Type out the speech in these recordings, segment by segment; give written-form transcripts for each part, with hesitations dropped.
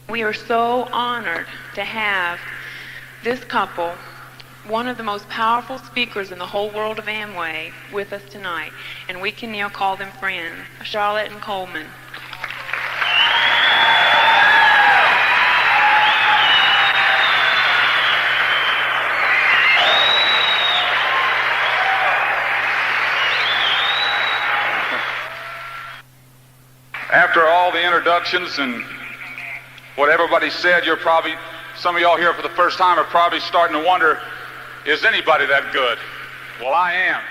We are so honored to have this couple, one of the most powerful speakers in the whole world of Amway, with us tonight. And we can now call them friends, Charlotte and Coleman. After all the introductions and what everybody said, you're probably, some of y'all here for the first time are probably starting to wonder, is anybody that good? Well, I am.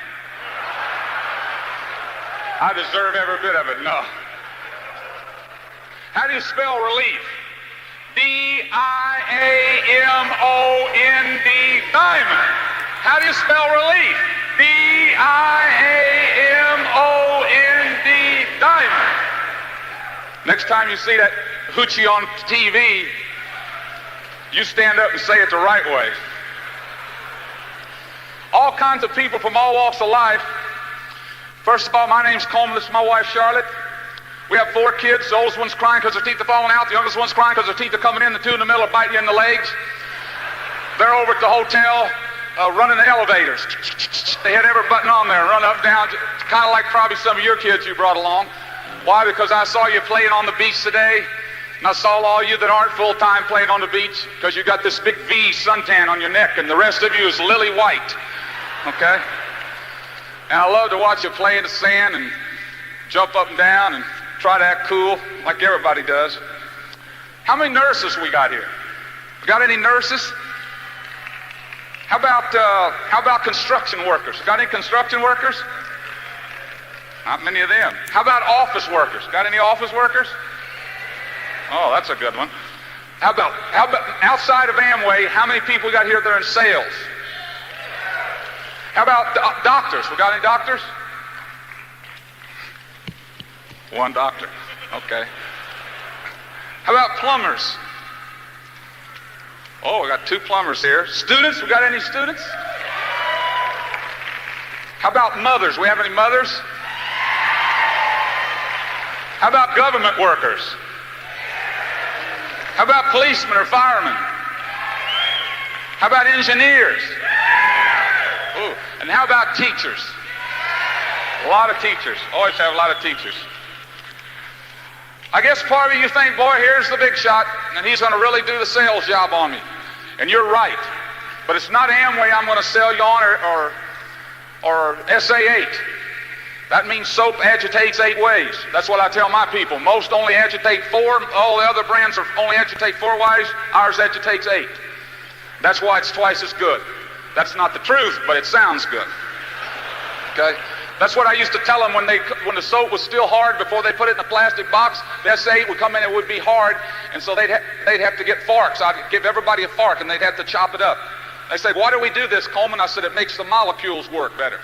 I deserve every bit of it. No. How do you spell relief? D-I-A-M-O-N-D, diamond. How do you spell relief? D-I-A-M-O-N-D, diamond. Next time you see that hoochie on TV, you stand up and say it the right way. All kinds of people from all walks of life. First of all, my name's Coleman. This is my wife, Charlotte. We have 4 kids. The oldest one's crying because her teeth are falling out. The youngest one's crying because her teeth are coming in. The 2 in the middle are biting you in the legs. They're over at the hotel running the elevators. They hit every button on there, run up, down, kind of like probably some of your kids you brought along. Why? Because I saw you playing on the beach today, and I saw all you that aren't full-time playing on the beach because you got this big V suntan on your neck, and the rest of you is lily white, okay? And I love to watch you play in the sand and jump up and down and try to act cool like everybody does. How many nurses we got here? We got any nurses? How about construction workers? Got any construction workers? Not many of them. How about office workers? Got any office workers? Oh, that's a good one. How about outside of Amway, how many people we got here that are in sales? How about doctors? We got any doctors? 1 doctor. Okay. How about plumbers? Oh, we got 2 plumbers here. Students? We got any students? How about mothers? We have any mothers? How about government workers? How about policemen or firemen? How about engineers? Ooh. And how about teachers? A lot of teachers. Always have a lot of teachers. I guess part of you think, boy, here's the big shot, and he's going to really do the sales job on me. And you're right. But it's not Amway I'm going to sell you on or SA8. That means soap agitates 8 ways. That's what I tell my people. Most only agitate 4. All the other brands only agitate 4 ways. Ours agitates 8. That's why it's twice as good. That's not the truth, but it sounds good. Okay? That's what I used to tell them when the soap was still hard before they put it in the plastic box. The S8 would come in, it would be hard, and so they'd have to get forks. I'd give everybody a fork, and they'd have to chop it up. They say, why do we do this, Coleman? I said, it makes the molecules work better.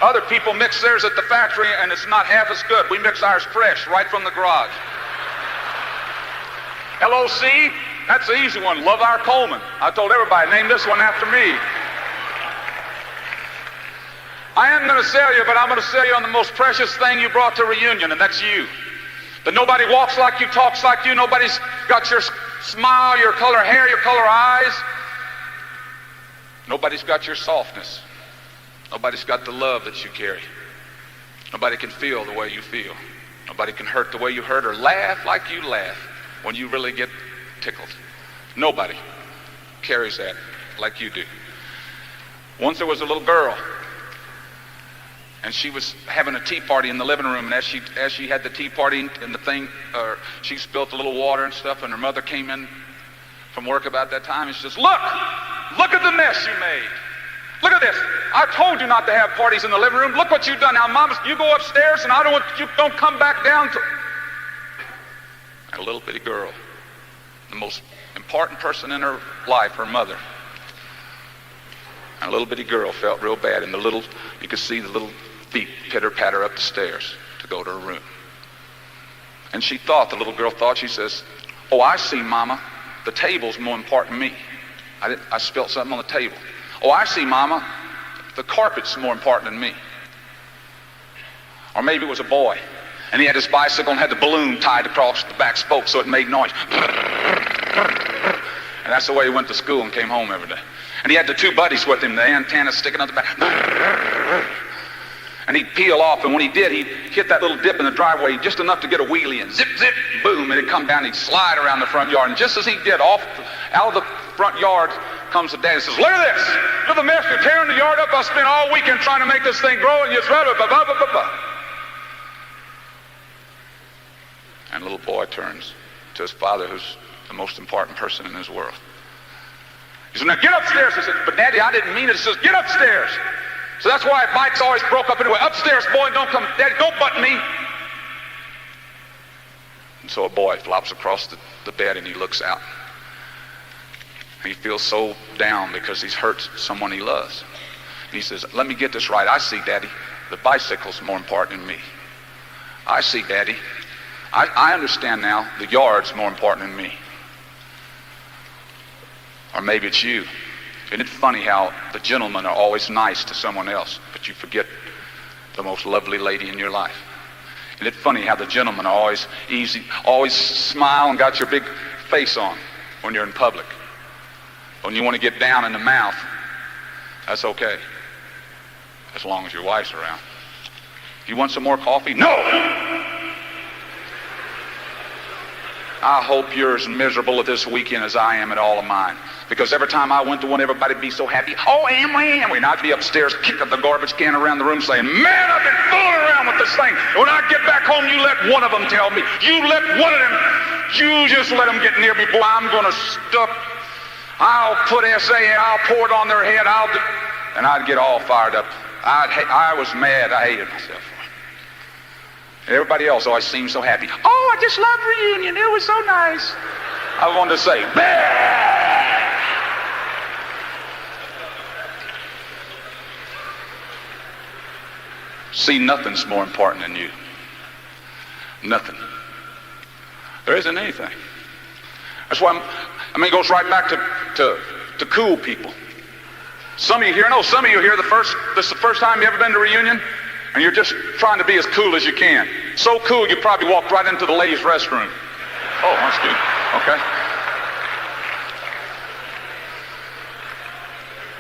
Other people mix theirs at the factory, and it's not half as good. We mix ours fresh, right from the garage. LOC, that's the easy one. Love our Coleman. I told everybody, name this one after me. I am going to sell you, but I'm going to sell you on the most precious thing you brought to reunion, and that's you. That nobody walks like you, talks like you, nobody's got your smile, your color hair, your color eyes. Nobody's got your softness. Nobody's got the love that you carry. Nobody can feel the way you feel. Nobody can hurt the way you hurt or laugh like you laugh when you really get tickled. Nobody carries that like you do. Once there was a little girl, and she was having a tea party in the living room, and as she had the tea party and the thing, she spilled a little water and stuff, and her mother came in from work about that time, and she says, look at the mess you made. Look at this. I told you not to have parties in the living room. Look what you've done. Now, Mama, you go upstairs, and I don't want you don't come back down to... And a little bitty girl, the most important person in her life, her mother. And a little bitty girl felt real bad, and you could see the little feet pitter-patter up the stairs to go to her room. And the little girl thought, she says, oh, I see, Mama. The table's more important than me. I spilled something on the table. Oh, I see, Mama. The carpet's more important than me. Or maybe it was a boy. And he had his bicycle and had the balloon tied across the back spoke so it made noise. And that's the way he went to school and came home every day. And he had the two buddies with him, the antenna sticking out the back. And he'd peel off, and when he did, he'd hit that little dip in the driveway just enough to get a wheelie, and zip, zip, boom, and it'd come down, and he'd slide around the front yard. And just as he did, out of the front yard comes the dad and says, "Look at this! You're the mess. You're tearing the yard up. I spent all weekend trying to make this thing grow, and you blah, blah, blah, blah, blah, blah." And the little boy turns to his father, who's the most important person in his world. He said, "Now get upstairs." He said, "But Daddy, I didn't mean it." He says, "Get upstairs." So that's why bikes always broke up anyway. "Upstairs, boy, don't come. Daddy, don't butt me." And so a boy flops across the bed and he looks out. He feels so down because he's hurt someone he loves. And he says, "Let me get this right. I see, Daddy, the bicycle's more important than me. I see, Daddy. I understand now the yard's more important than me." Or maybe it's you. Isn't it funny how the gentlemen are always nice to someone else, but you forget the most lovely lady in your life? Isn't it funny how the gentlemen are always easy, always smile and got your big face on when you're in public? When you want to get down in the mouth, that's okay, as long as your wife's around. You want some more coffee? No! I hope you're as miserable this weekend as I am at all of mine. Because every time I went to one, everybody'd be so happy. "Oh, am we? And I'd be upstairs kicking the garbage can around the room saying, "Man, I've been fooling around with this thing. And when I get back home, you let one of them tell me. You let one of them. You just let them get near me. Boy, I'm going to stuff. I'll put SA in. I'll pour it on their head. And I'd get all fired up. I was mad. I hated myself. Everybody else always seemed so happy. "Oh, I just loved reunion. It was so nice." I wanted to say, "Bah!" See, nothing's more important than you. Nothing. There isn't anything. That's why, it goes right back to cool people. Some of you here, this is the first time you ever been to a reunion, and you're just trying to be as cool as you can. So cool, you probably walked right into the ladies' restroom. Oh, that's good. Okay.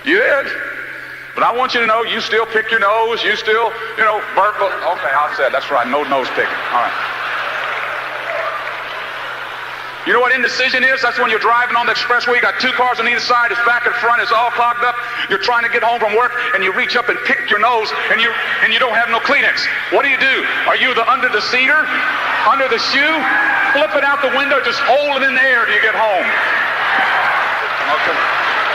You did. But I want you to know, you still pick your nose, you still, burp. Okay, I said, that's right, no nose picking. All right. You know what indecision is? That's when you're driving on the expressway, you got two cars on either side, it's back and front, it's all clogged up. You're trying to get home from work, and you reach up and pick your nose, and you don't have no Kleenex. What do? Are you under the seater? Under the shoe? Flip it out the window, just hold it in the air till you get home. Okay.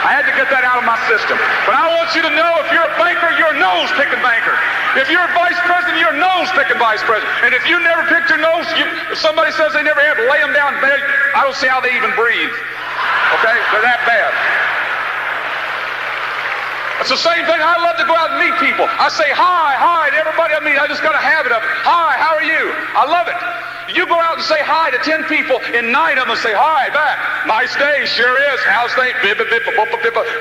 I had to get that out of my system. But I want you to know, if you're a banker, you're a nose-picking banker. If you're a vice president, you're a nose-picking vice president. And if you never picked your nose, if somebody says they never have, lay them down in bed. I don't see how they even breathe. Okay? They're that bad. It's the same thing. I love to go out and meet people. I say hi to everybody I meet. I just got a habit of it. Hi, how are you? I love it. You go out and say hi to 10 people, and 9 of them say hi back. "Nice day, sure is. How's things?"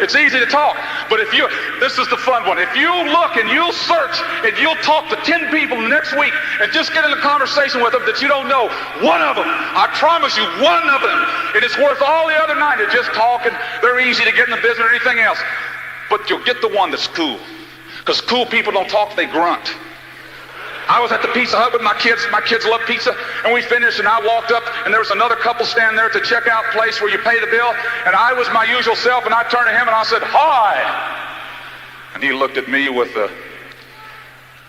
It's easy to talk. But this is the fun one. If you look and you'll search and you'll talk to 10 people next week and just get in a conversation with them that you don't know, one of them, I promise you, one of them, and it's worth all the other 9 that just talking. They're easy to get in the business or anything else. But you'll get the one that's cool. Because cool people don't talk, they grunt. I was at the Pizza Hut with my kids. My kids love pizza. And we finished, and I walked up, and there was another couple standing there at the checkout place where you pay the bill. And I was my usual self, and I turned to him, and I said, "Hi." And he looked at me with a,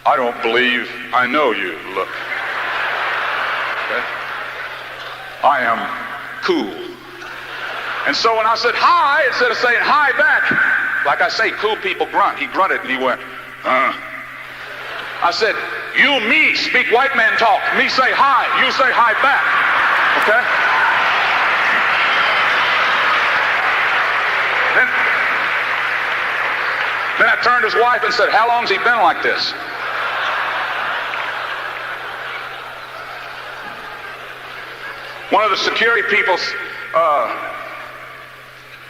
"I don't believe I know you" look. Okay? I am cool. And so when I said hi, instead of saying hi back, like I say, cool people grunt. He grunted, and he went, I said, "You, me, speak white man talk. Me say hi, you say hi back." Okay? Then I turned to his wife and said, "How long's he been like this?" One of the security people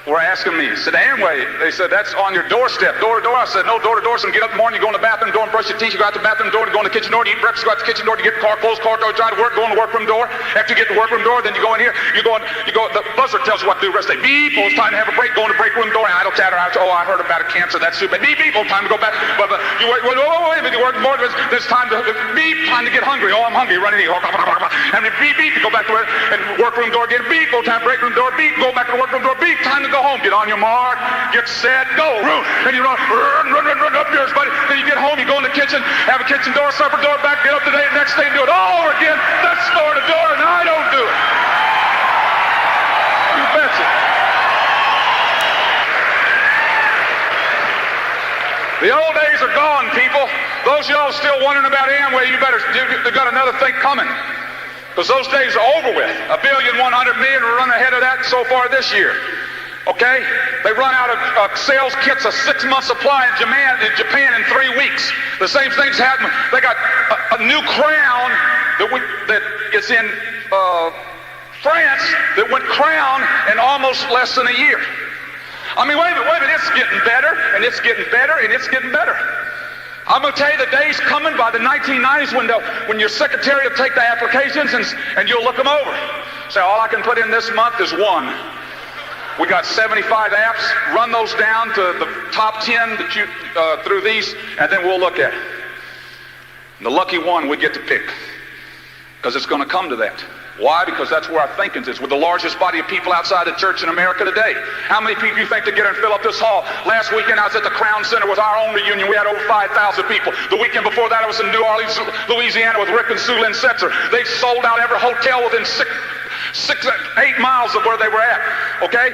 were asking me, said, Amway, they said, that's on your doorstep, door to door. I said, no, door to door. So you get up in the morning, you go in the bathroom door and brush your teeth, you go out the bathroom door, you go in the kitchen door, you eat breakfast, you go out the kitchen door, you get the car, close car door, try to work, go in the workroom door. After you get the workroom door, then you go in here, you go, the buzzer tells you what to do the rest of the day. Beep, oh, it's time to have a break, go in the break room door, idle chatter, oh, I heard about a cancer, that's too bad. Beep, beep, oh, time to go back. But you wait, wait a minute, you work more, there's time to, beep, time to get hungry. Oh, I'm hungry, run in here. And beep, beep, you go back to work, and workroom door again, beep, oh, time, break room door, beep, go back to the workroom door, beep, time to go home. Get on your mark, get set, go, and you run up yours, buddy. Then you get home, you go in the kitchen, have a kitchen door, supper door, back, get up today, the next day, and do it all over again. That's door to door, and I don't do it. You betcha. The old days are gone, people. Those of y'all still wondering about Amway, you got another thing coming. Because those days are over with. $1.1 billion, we're running ahead of that so far this year. Okay? They run out of sales kits, a 6-month supply in Japan in 3 weeks. The same thing's happening. They got a new crown that is in France that went crown in almost less than a year. I mean, wait a minute, it's getting better, and it's getting better, and it's getting better. I'm going to tell you the day's coming by the 1990s when your secretary will take the applications and you'll look them over. Say, all I can put in this month is one. We got 75 apps. Run those down to the top 10 that you through these, and then we'll look at it. And the lucky one we get to pick, because it's going to come to that. Why? Because that's where our thinking is. We're the largest body of people outside the church in America today. How many people you think to get in and fill up this hall? Last weekend I was at the Crown Center with our own reunion. We had over 5,000 people. The weekend before that I was in New Orleans, Louisiana with Rick and Sue Lynn Setzer. They sold out every hotel within 8 miles of where they were at. Okay?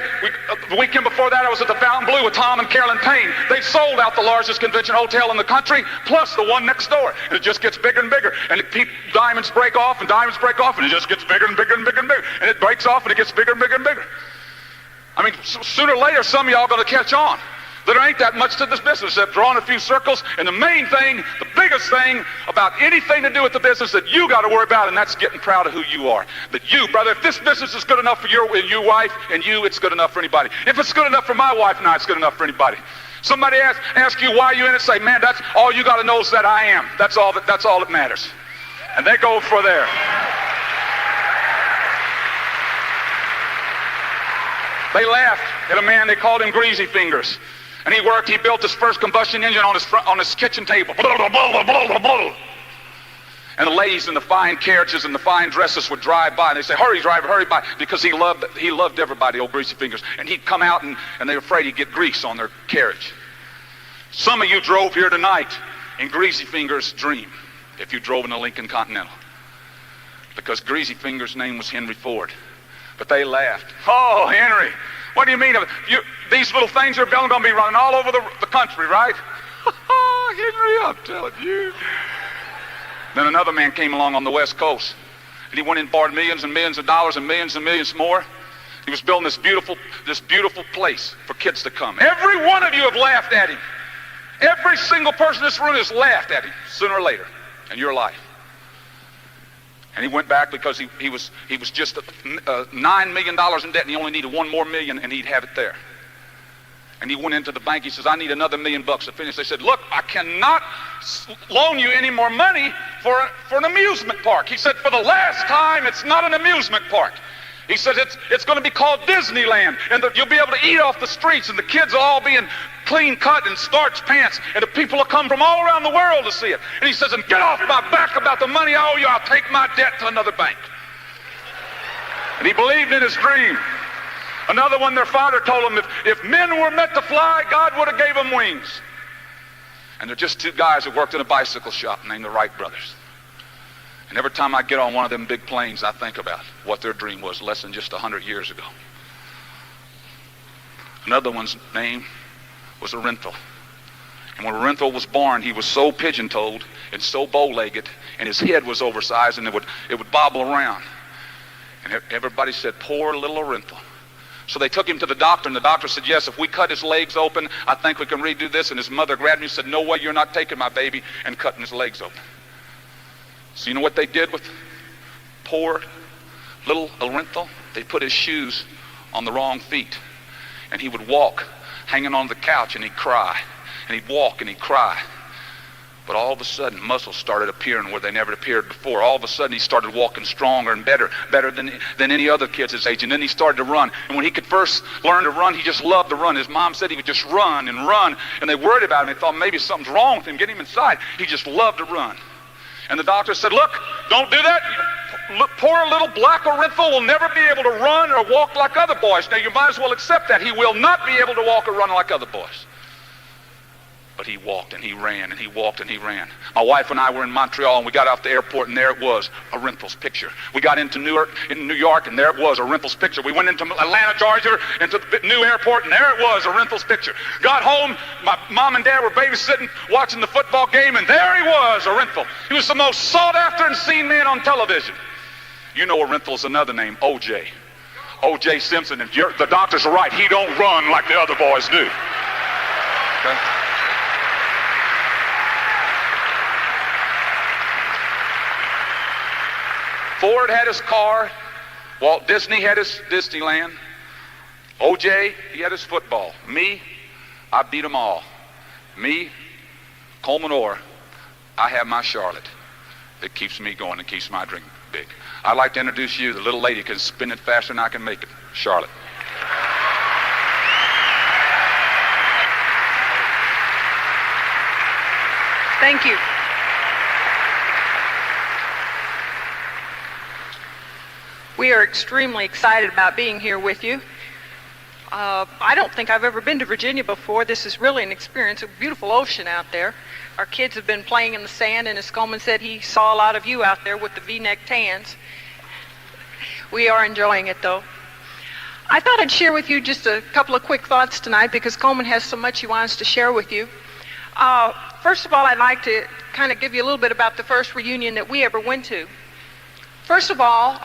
The weekend before that I was at the Fountain Blue with Tom and Carolyn Payne. They sold out the largest convention hotel in the country, plus the one next door. And it just gets bigger and bigger. And diamonds break off, and it just gets bigger and bigger and bigger and bigger. And it breaks off, and it gets bigger and bigger and bigger. I mean, sooner or later, some of y'all are going to catch on. There ain't that much to this business except drawing a few circles. And the main thing, the biggest thing about anything to do with the business that you got to worry about, and that's getting proud of who you are. That you, brother, if this business is good enough for your wife and you, it's good enough for anybody. If it's good enough for my wife and I, it's good enough for anybody. Somebody ask you why you in it, say, man, that's all you got to know is that I am. That's all that matters. And they go for there. They laughed at a man, they called him Greasy Fingers. And he built his first combustion engine on his kitchen table. And the ladies in the fine carriages and the fine dresses would drive by, and they'd say, hurry, driver, hurry by, because he loved everybody, old Greasy Fingers. And he'd come out, and they were afraid he'd get grease on their carriage. Some of you drove here tonight in Greasy Fingers' dream, if you drove in a Lincoln Continental, because Greasy Fingers' name was Henry Ford. But they laughed. Oh, Henry, what do you mean? These little things you're building are going to be running all over the country, right? Henry, I'm telling you. Then another man came along on the West Coast, and he went and borrowed millions and millions of dollars and millions more. He was building this beautiful place for kids to come. Every one of you have laughed at him. Every single person in this room has laughed at him sooner or later in your life. And he went back because he was just $9 million in debt, and he only needed $1 more million, and he'd have it there. And he went into the bank. He says, I need another $1 million to finish. They said, look, I cannot loan you any more money for an amusement park. He said, for the last time, it's not an amusement park. He said, it's going to be called Disneyland, and you'll be able to eat off the streets, and the kids will all be in clean cut and starched pants, and the people will come from all around the world to see it. And he says, and get off my back about the money I owe you. I'll take my debt to another bank. And he believed in his dream. Another one, their father told them, if men were meant to fly, God would have gave them wings. And they're just two guys who worked in a bicycle shop named the Wright brothers. And every time I get on one of them big planes, I think about what their dream was less than just 100 years ago. Another one's name was Orenthal. And when Orenthal was born, he was so pigeon-toed and so bow-legged, and his head was oversized, and it would bobble around. And everybody said, poor little Orenthal. So they took him to the doctor, and the doctor said, yes, if we cut his legs open, I think we can redo this. And his mother grabbed me and said, no way, you're not taking my baby and cutting his legs open. So you know what they did with poor little Orenthal? They put his shoes on the wrong feet. and he would walk hanging on the couch, and he'd cry, and he'd walk and he'd cry. But all of a sudden, muscles started appearing where they never appeared before. All of a sudden, he started walking stronger and better than any other kids his age. And then he started to run. And when he could first learn to run, he just loved to run. His mom said he would just run and run. And they worried about him. They thought maybe something's wrong with him. Get him inside. He just loved to run. And the doctor said, look, don't do that. Poor little black Orenthal will never be able to run or walk like other boys. Now, you might as well accept that. He will not be able to walk or run like other boys. But he walked and he ran and he walked and he ran. My wife and I were in Montreal, and we got off the airport, and there it was, Orenthal's picture. We got into New York, and there it was, Orenthal's picture. We went into Atlanta, Georgia, into the new airport, and there it was, Orenthal's picture. Got home, my mom and dad were babysitting, watching the football game, and there he was, Orenthal. He was the most sought after and seen man on television. You know Orenthal's another name, O.J. O.J. Simpson. And the doctors are right. He don't run like the other boys do. Okay? Ford had his car. Walt Disney had his Disneyland. O.J., he had his football. Me, I beat them all. Me, Coleman Orr, I have my Charlotte. It keeps me going and keeps my dream big. I'd like to introduce you, the little lady who can spin it faster than I can make it, Charlotte. Thank you. We are extremely excited about being here with you. I don't think I've ever been to Virginia before. This is really an experience, a beautiful ocean out there. Our kids have been playing in the sand, and as Coleman said, he saw a lot of you out there with the V-neck tans. We are enjoying it, though. I thought I'd share with you just a couple of quick thoughts tonight, because Coleman has so much he wants to share with you. First of all, I'd like to kind of give you a little bit about the first reunion that we ever went to. First of all,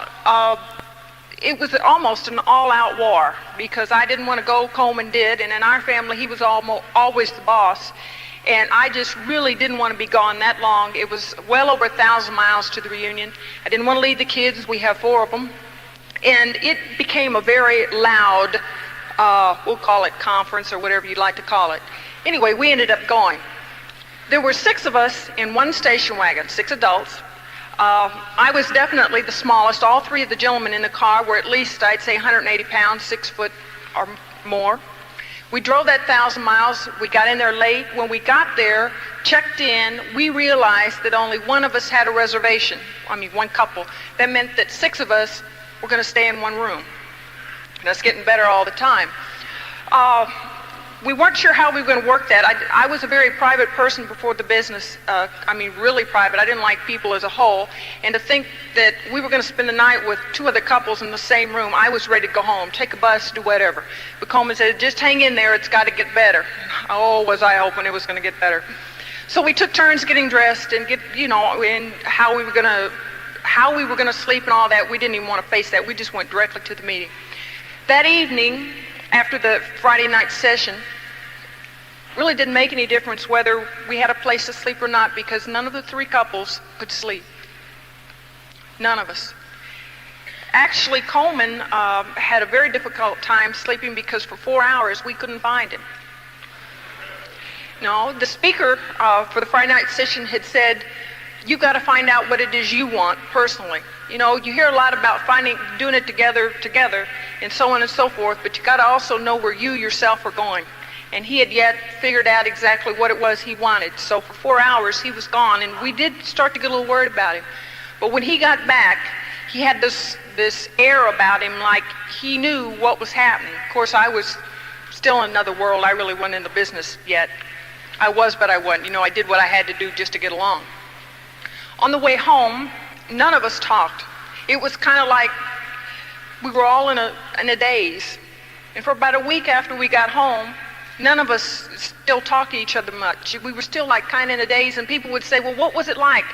it was almost an all-out war, because I didn't want to go, Coleman did, and in our family he was always the boss, and I just really didn't want to be gone that long. It was well over 1,000 miles to the reunion. I didn't want to leave the kids. We have 4 of them, and it became a very loud, we'll call it conference or whatever you'd like to call it. Anyway, we ended up going. There were 6 of us in one station wagon, 6 adults. I was definitely the smallest. All 3 of the gentlemen in the car were at least, I'd say, 180 pounds, 6 foot or more. We drove that 1,000 miles. We got in there late. When we got there, checked in, we realized that only one of us had a reservation. I mean, one couple. That meant that 6 of us were going to stay in one room. And that's getting better all the time. We weren't sure how we were going to work that. I was a very private person before the business. I mean, really private. I didn't like people as a whole. And to think that we were going to spend the night with 2 other couples in the same room, I was ready to go home, take a bus, do whatever. But Coleman said, just hang in there. It's got to get better. Oh, was I hoping it was going to get better. So we took turns getting dressed and and how we were going to sleep and all that. We didn't even want to face that. We just went directly to the meeting. That evening, after the Friday night session, really didn't make any difference whether we had a place to sleep or not, because none of the 3 couples could sleep. None of us. Actually, Coleman had a very difficult time sleeping, because for 4 hours we couldn't find him. No, the speaker for the Friday night session had said, you've got to find out what it is you want personally. You know, you hear a lot about doing it together, and so on and so forth, but you got to also know where you yourself are going. And he had yet figured out exactly what it was he wanted. So for 4 hours he was gone, and we did start to get a little worried about him. But when he got back, he had this air about him like he knew what was happening. Of course, I was still in another world. I really wasn't in the business yet. I was, but I wasn't. You know, I did what I had to do just to get along. On the way home, none of us talked. It was kind of like we were all in a daze. And for about a week after we got home, none of us still talked to each other much. We were still like kind of in a daze, and people would say, well, what was it like?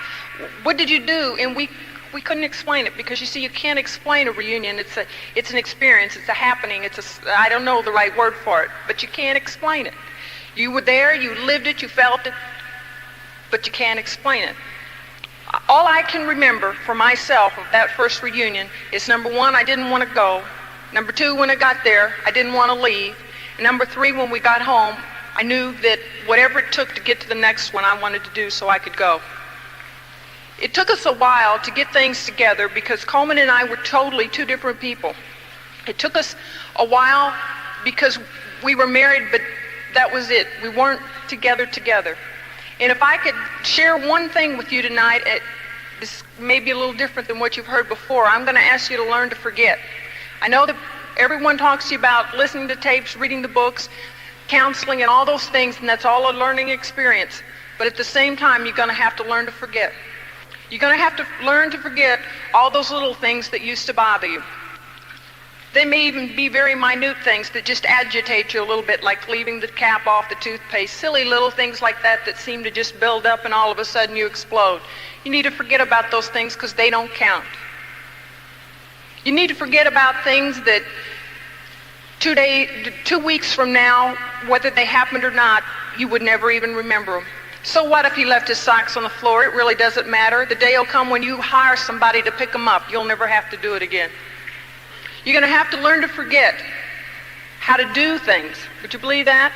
What did you do? And we couldn't explain it, because you see, you can't explain a reunion. It's an experience, it's a happening, I don't know the right word for it, but you can't explain it. You were there, you lived it, you felt it, but you can't explain it. All I can remember for myself of that first reunion is, number 1, I didn't want to go. Number 2, when I got there, I didn't want to leave. And number 3, when we got home, I knew that whatever it took to get to the next one, I wanted to do so I could go. It took us a while to get things together because Coleman and I were totally 2 different people. It took us a while because we were married, but that was it. We weren't together. And if I could share one thing with you tonight, this may be a little different than what you've heard before. I'm going to ask you to learn to forget. I know that everyone talks to you about listening to tapes, reading the books, counseling, and all those things, and that's all a learning experience. But at the same time, you're going to have to learn to forget. You're going to have to learn to forget all those little things that used to bother you. They may even be very minute things that just agitate you a little bit, like leaving the cap off the toothpaste, silly little things like that that seem to just build up and all of a sudden you explode. You need to forget about those things because they don't count. You need to forget about things that 2 weeks from now, whether they happened or not, you would never even remember them. So what if he left his socks on the floor? It really doesn't matter. The day will come when you hire somebody to pick them up. You'll never have to do it again. You're going to have to learn to forget how to do things. Would you believe that?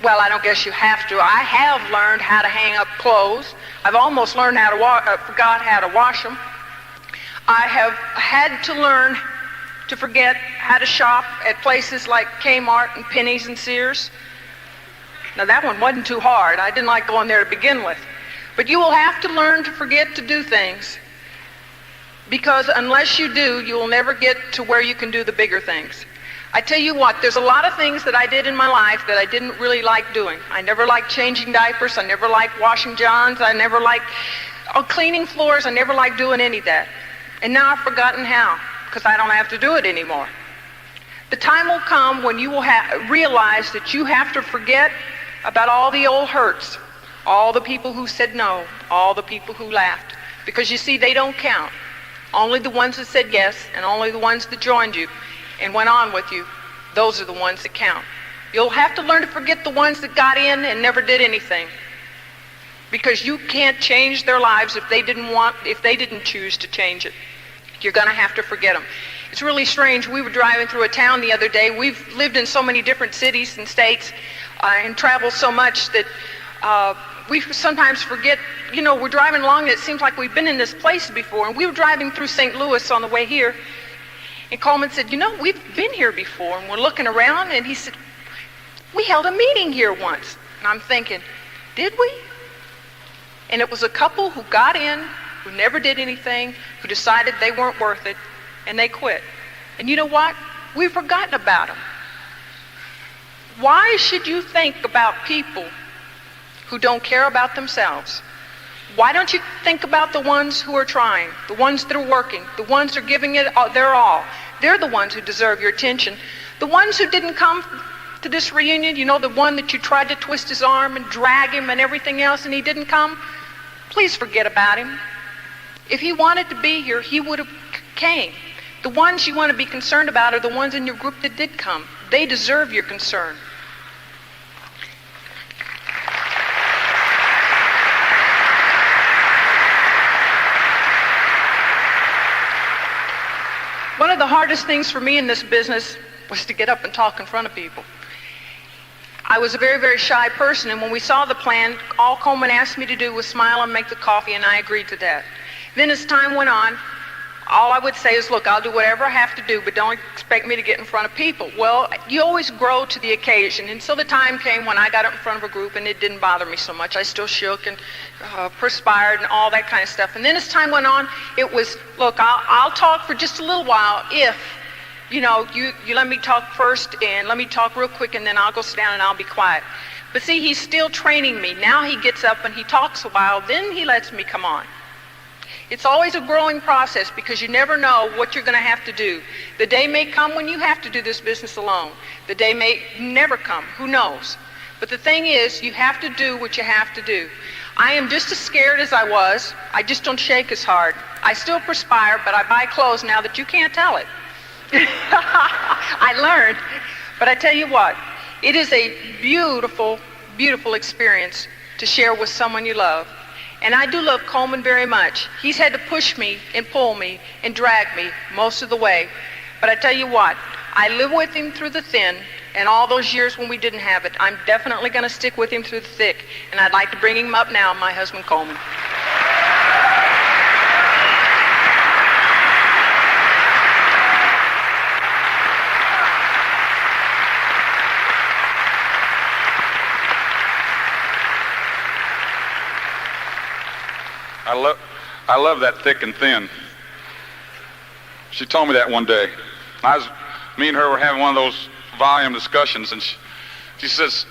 Well, I don't guess you have to. I have learned how to hang up clothes. I've almost learned how to forgot how to wash them. I have had to learn to forget how to shop at places like Kmart and Penny's and Sears. Now that one wasn't too hard. I didn't like going there to begin with. But you will have to learn to forget to do things, because unless you do, you will never get to where you can do the bigger things. I tell you what, there's a lot of things that I did in my life that I didn't really like doing. I never liked changing diapers. I never liked washing johns. I never liked cleaning floors. I never liked doing any of that. And now I've forgotten how, because I don't have to do it anymore. The time will come when you will realize that you have to forget about all the old hurts, all the people who said no, all the people who laughed. Because you see, they don't count. Only the ones that said yes, and only the ones that joined you and went on with you, those are the ones that count. You'll have to learn to forget the ones that got in and never did anything. Because you can't change their lives if they didn't choose to change it. You're going to have to forget them. It's really strange. We were driving through a town the other day. We've lived in so many different cities and states and traveled so much that we sometimes forget, we're driving along and it seems like we've been in this place before. And we were driving through St. Louis on the way here. And Coleman said, we've been here before. And we're looking around and he said, we held a meeting here once. And I'm thinking, did we? And it was a couple who got in, who never did anything, who decided they weren't worth it, and they quit. And you know what? We've forgotten about them. Why should you think about people who don't care about themselves? Why don't you think about the ones who are trying, the ones that are working, the ones that are giving it their all? They're the ones who deserve your attention. The ones who didn't come to this reunion, the one that you tried to twist his arm and drag him and everything else and he didn't come, please forget about him. If he wanted to be here, he would have came. The ones you want to be concerned about are the ones in your group that did come. They deserve your concern. One of the hardest things for me in this business was to get up and talk in front of people. I was a very, very shy person, and when we saw the plan, all Coleman asked me to do was smile and make the coffee, and I agreed to that. Then as time went on, all I would say is, look, I'll do whatever I have to do, but don't expect me to get in front of people. Well, you always grow to the occasion, and so the time came when I got up in front of a group, and it didn't bother me so much. I still shook and perspired and all that kind of stuff. And then as time went on, it was, look, I'll talk for just a little while if, you let me talk first, and let me talk real quick, and then I'll go sit down and I'll be quiet. But see, he's still training me. Now he gets up and he talks a while, then he lets me come on. It's always a growing process because you never know what you're going to have to do. The day may come when you have to do this business alone. The day may never come. Who knows? But the thing is, you have to do what you have to do. I am just as scared as I was. I just don't shake as hard. I still perspire, but I buy clothes now that you can't tell it. I learned. But I tell you what, it is a beautiful, beautiful experience to share with someone you love. And I do love Coleman very much. He's had to push me and pull me and drag me most of the way. But I tell you what, I live with him through the thin, and all those years when we didn't have it. I'm definitely going to stick with him through the thick, and I'd like to bring him up now, my husband Coleman. I love that thick and thin. She told me that one day. Me and her were having one of those volume discussions, and she says,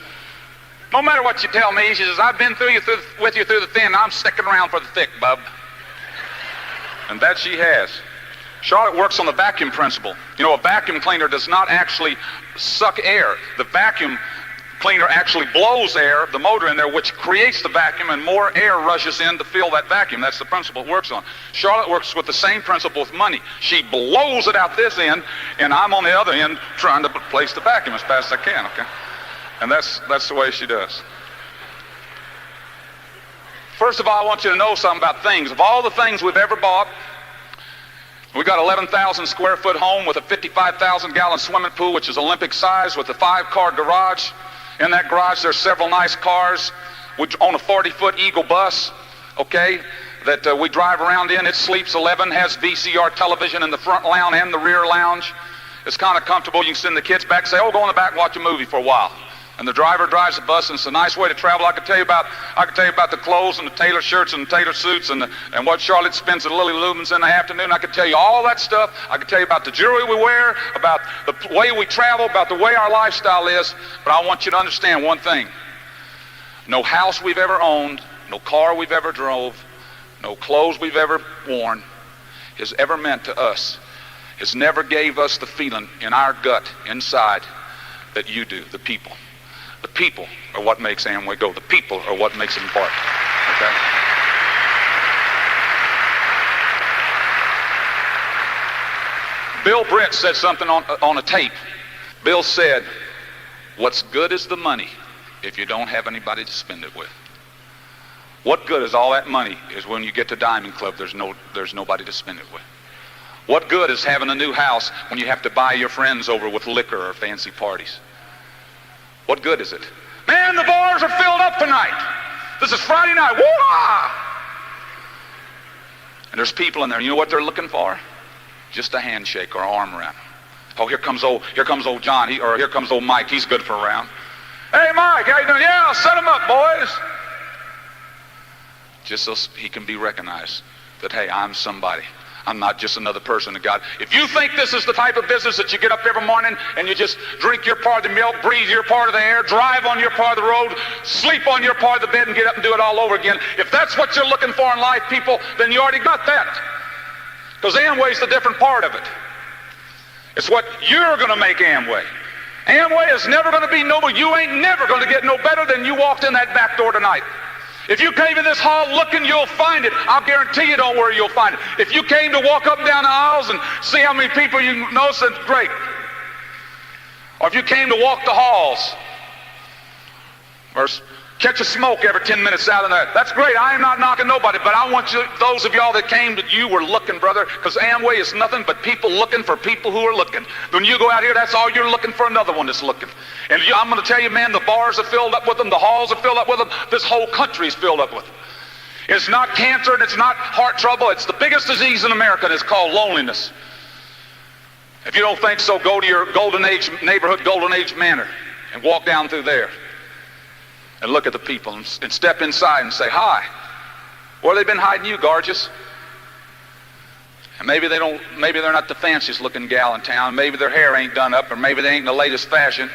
no matter what you tell me, she says, I've been with you through the thin, I'm sticking around for the thick, bub. And that she has. Charlotte works on the vacuum principle. You know, a vacuum cleaner does not actually suck air. The vacuum cleaner actually blows air, the motor in there, which creates the vacuum, and more air rushes in to fill that vacuum. That's the principle it works on. Charlotte works with the same principle with money. She blows it out this end, and I'm on the other end trying to place the vacuum as fast as I can, okay? And that's the way she does. First of all, I want you to know something about things. Of all the things we've ever bought, we got 11,000 square foot home with a 55,000 gallon swimming pool, which is Olympic size, with a 5-car garage. In that garage, there's several nice cars. We own a 40-foot Eagle bus, okay, that we drive around in. It sleeps 11, has VCR television in the front lounge and the rear lounge. It's kind of comfortable. You can send the kids back, say, oh, go in the back and watch a movie for a while. And the driver drives the bus, and it's a nice way to travel. I could tell you about the clothes and the tailor shirts and the tailor suits and what Charlotte spends at Lily Lumen's in the afternoon. I could tell you all that stuff. I could tell you about the jewelry we wear, about the way we travel, about the way our lifestyle is. But I want you to understand one thing. No house we've ever owned, no car we've ever drove, no clothes we've ever worn has ever meant to us, has never gave us the feeling in our gut, inside, that you do, the people. The people are what makes Amway go. The people are what makes it important. Okay? Bill Britt said something on a tape. Bill said, what's good is the money if you don't have anybody to spend it with. What good is all that money is when you get to Diamond Club, there's nobody to spend it with. What good is having a new house when you have to buy your friends over with liquor or fancy parties? What good is it? Man, the bars are filled up tonight. This is Friday night. Woo-ah! And there's people in there. You know what they're looking for? Just a handshake or arm around. Oh, here comes old John, or here comes old Mike. He's good for a round. Hey, Mike, how you doing? Yeah, set him up, boys. Just so he can be recognized that, hey, I'm somebody. I'm not just another person to God. If you think this is the type of business that you get up every morning and you just drink your part of the milk, breathe your part of the air, drive on your part of the road, sleep on your part of the bed, and get up and do it all over again, if that's what you're looking for in life, people, then you already got that. Because Amway's the different part of it. It's what you're going to make Amway. Amway is never going to be noble. You ain't never going to get no better than you walked in that back door tonight. If you came in this hall looking, you'll find it. I'll guarantee you, don't worry, you'll find it. If you came to walk up and down the aisles and see how many people you know, that's great. Or if you came to walk the halls or catch a smoke every 10 minutes out of that, that's great. I am not knocking nobody, but I want you, those of y'all that came, that you were looking, brother, because Amway is nothing but people looking for people who are looking. When you go out here, that's all you're looking for, another one that's looking. And I'm going to tell you, man, the bars are filled up with them, the halls are filled up with them, this whole country is filled up with them. It's not cancer and it's not heart trouble. It's the biggest disease in America, and it's called loneliness. If you don't think so, go to your Golden Age neighborhood, Golden Age Manor, and walk down through there. And look at the people and step inside and say, hi. Where have they been hiding you, gorgeous? And maybe they're not the fanciest looking gal in town. Maybe their hair ain't done up, or maybe they ain't in the latest fashion.